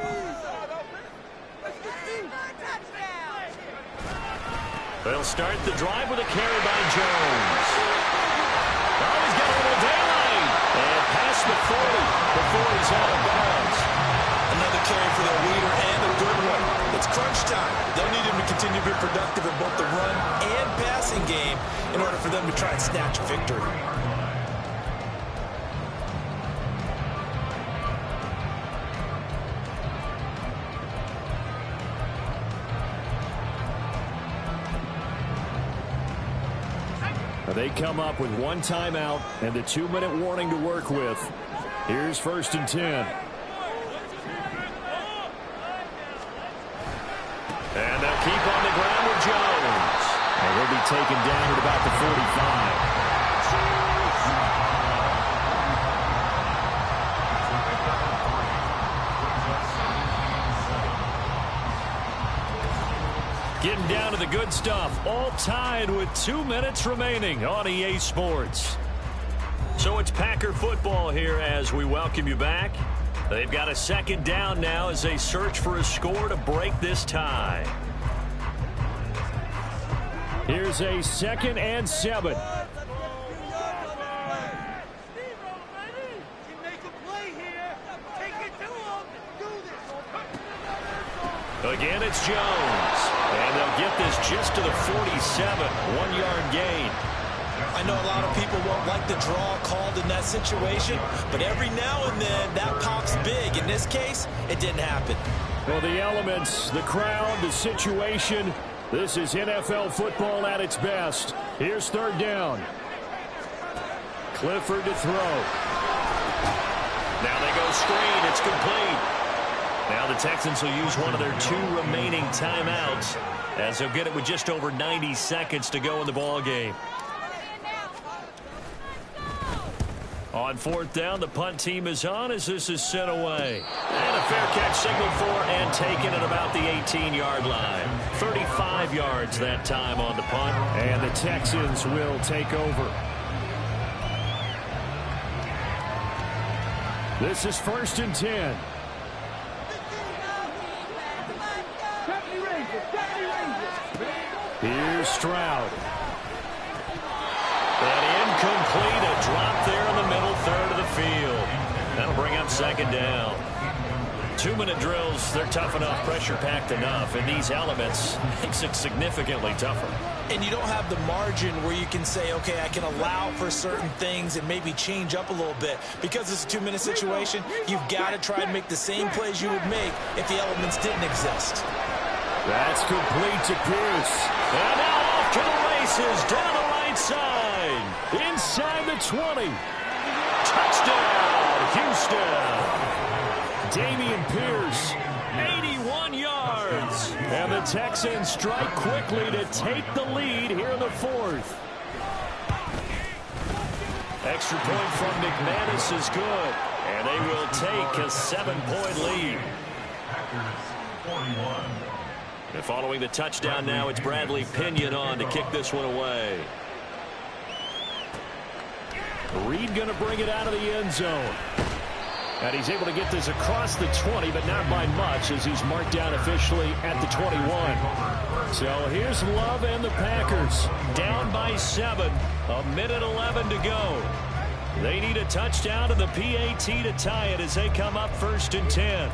[SPEAKER 9] They'll start the drive with a carry by Jones. Oh, he's got a little daylight. And past the 40 before he's out of bounds.
[SPEAKER 3] Another carry for their leader and a good one. It's crunch time. They'll need him to continue to be productive in both the run and passing game in order for them to try and snatch a victory.
[SPEAKER 9] They come up with 1 timeout and the 2-minute warning to work with. Here's 1st and 10. And they'll keep on the ground with Jones. And he'll be taken down at about the 45. Getting down to the good stuff. All tied with 2 minutes remaining on EA Sports. So
[SPEAKER 2] So it's Packer football here as we welcome you back. They've got a second down now as they search for a score to break this tie.
[SPEAKER 9] Here's a 2nd and 7.
[SPEAKER 2] Again, it's Jones. And they'll get this just to the 47. 1-yard gain.
[SPEAKER 3] I know a lot of people won't like the draw called in that situation, but every now and then that pops big. In this case, it didn't happen.
[SPEAKER 9] Well, the elements, the crowd, the situation, this is NFL football at its best. Here's 3rd down. Clifford to throw.
[SPEAKER 2] Now they go screen. It's complete. Now the Texans will use one of their 2 remaining timeouts as they'll get it with just over 90 seconds to go in the ball game. On 4th down, the punt team is on as this is sent away. And a fair catch signaled for and taken at about the 18-yard line. 35 yards that time on the punt.
[SPEAKER 9] And the Texans will take over. This is 1st and 10. Here's Stroud.
[SPEAKER 2] And incomplete, a drop there in the middle third of the field. That'll bring up 2nd down. 2-minute drills, they're tough enough, pressure-packed enough, and these elements makes it significantly tougher.
[SPEAKER 3] And you don't have the margin where you can say, okay, I can allow for certain things and maybe change up a little bit. Because it's a 2-minute situation, you've got to try and make the same plays you would make if the elements didn't exist.
[SPEAKER 9] That's complete to Pierce.
[SPEAKER 2] And now off to the races, down the right side.
[SPEAKER 9] Inside the 20.
[SPEAKER 2] Touchdown, Houston.
[SPEAKER 9] Dameon Pierce.
[SPEAKER 2] 81 yards.
[SPEAKER 9] And the Texans strike quickly to take the lead here in the 4th.
[SPEAKER 2] Extra point from McManus is good. And they will take a 7-point lead. And following the touchdown now, it's Bradley Pinion on to kick this one away.
[SPEAKER 9] Reed going to bring it out of the end zone. And he's able to get this across the 20, but not by much as he's marked down officially at the 21. So here's Love and the Packers.
[SPEAKER 2] Down by 7, 1:11 to go. They need a touchdown to the PAT to tie it as they come up 1st and 10.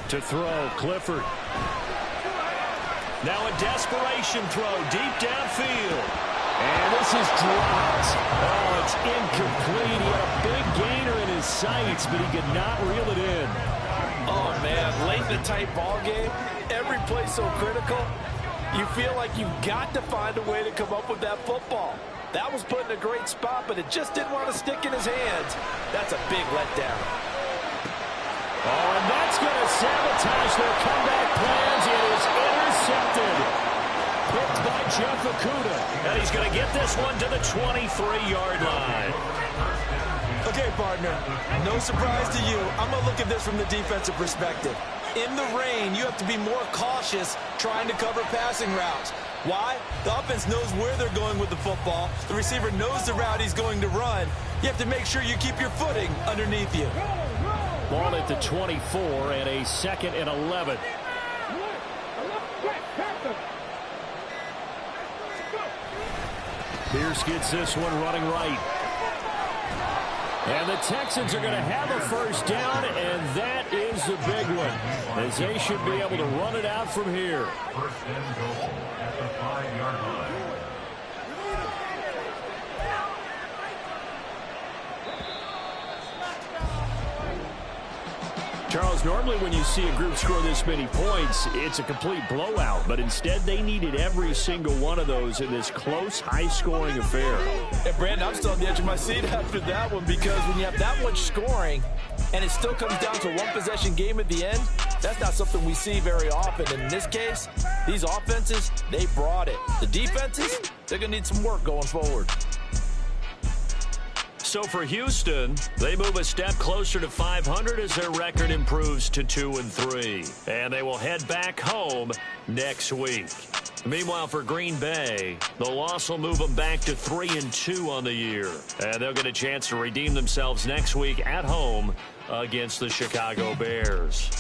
[SPEAKER 9] To throw, Clifford.
[SPEAKER 2] Now a desperation throw deep downfield.
[SPEAKER 9] And this is dropped. Oh, it's incomplete. He had a big gainer in his sights, but he could not reel it in.
[SPEAKER 7] Oh, man, late in the tight ball game, every play so critical, you feel like you've got to find a way to come up with that football. That was put in a great spot, but it just didn't want to stick in his hands. That's a big letdown.
[SPEAKER 9] Oh, and that's going to sabotage their comeback plans. It is intercepted. Picked by Jeff Okudah.
[SPEAKER 2] And he's going to get this one to the 23-yard line.
[SPEAKER 3] Okay, partner, no surprise to you. I'm going to look at this from the defensive perspective. In the rain, you have to be more cautious trying to cover passing routes. Why? The offense knows where they're going with the football. The receiver knows the route he's going to run. You have to make sure you keep your footing underneath you.
[SPEAKER 9] Ball at the 24 and a 2nd and 11. Pierce gets this one running right. And the Texans are going to have a 1st down, and that is the big one, as they should be able to run it out from here.
[SPEAKER 4] 1st and goal at the 5-yard line.
[SPEAKER 9] Charles, normally when you see a group score this many points, it's a complete blowout. But instead, they needed every single one of those in this close, high-scoring affair.
[SPEAKER 7] Hey, Brandon, I'm still on the edge of my seat after that one because when you have that much scoring and it still comes down to a one-possession game at the end, That's not something we see very often. In this case, these offenses, they brought it. The defenses, they're going to need some work going forward.
[SPEAKER 2] So for Houston, they move a step closer to 500 as their record improves to 2-3. And they will head back home next week. Meanwhile, for Green Bay, the loss will move them back to 3-2 on the year. And they'll get a chance to redeem themselves next week at home against the Chicago Bears.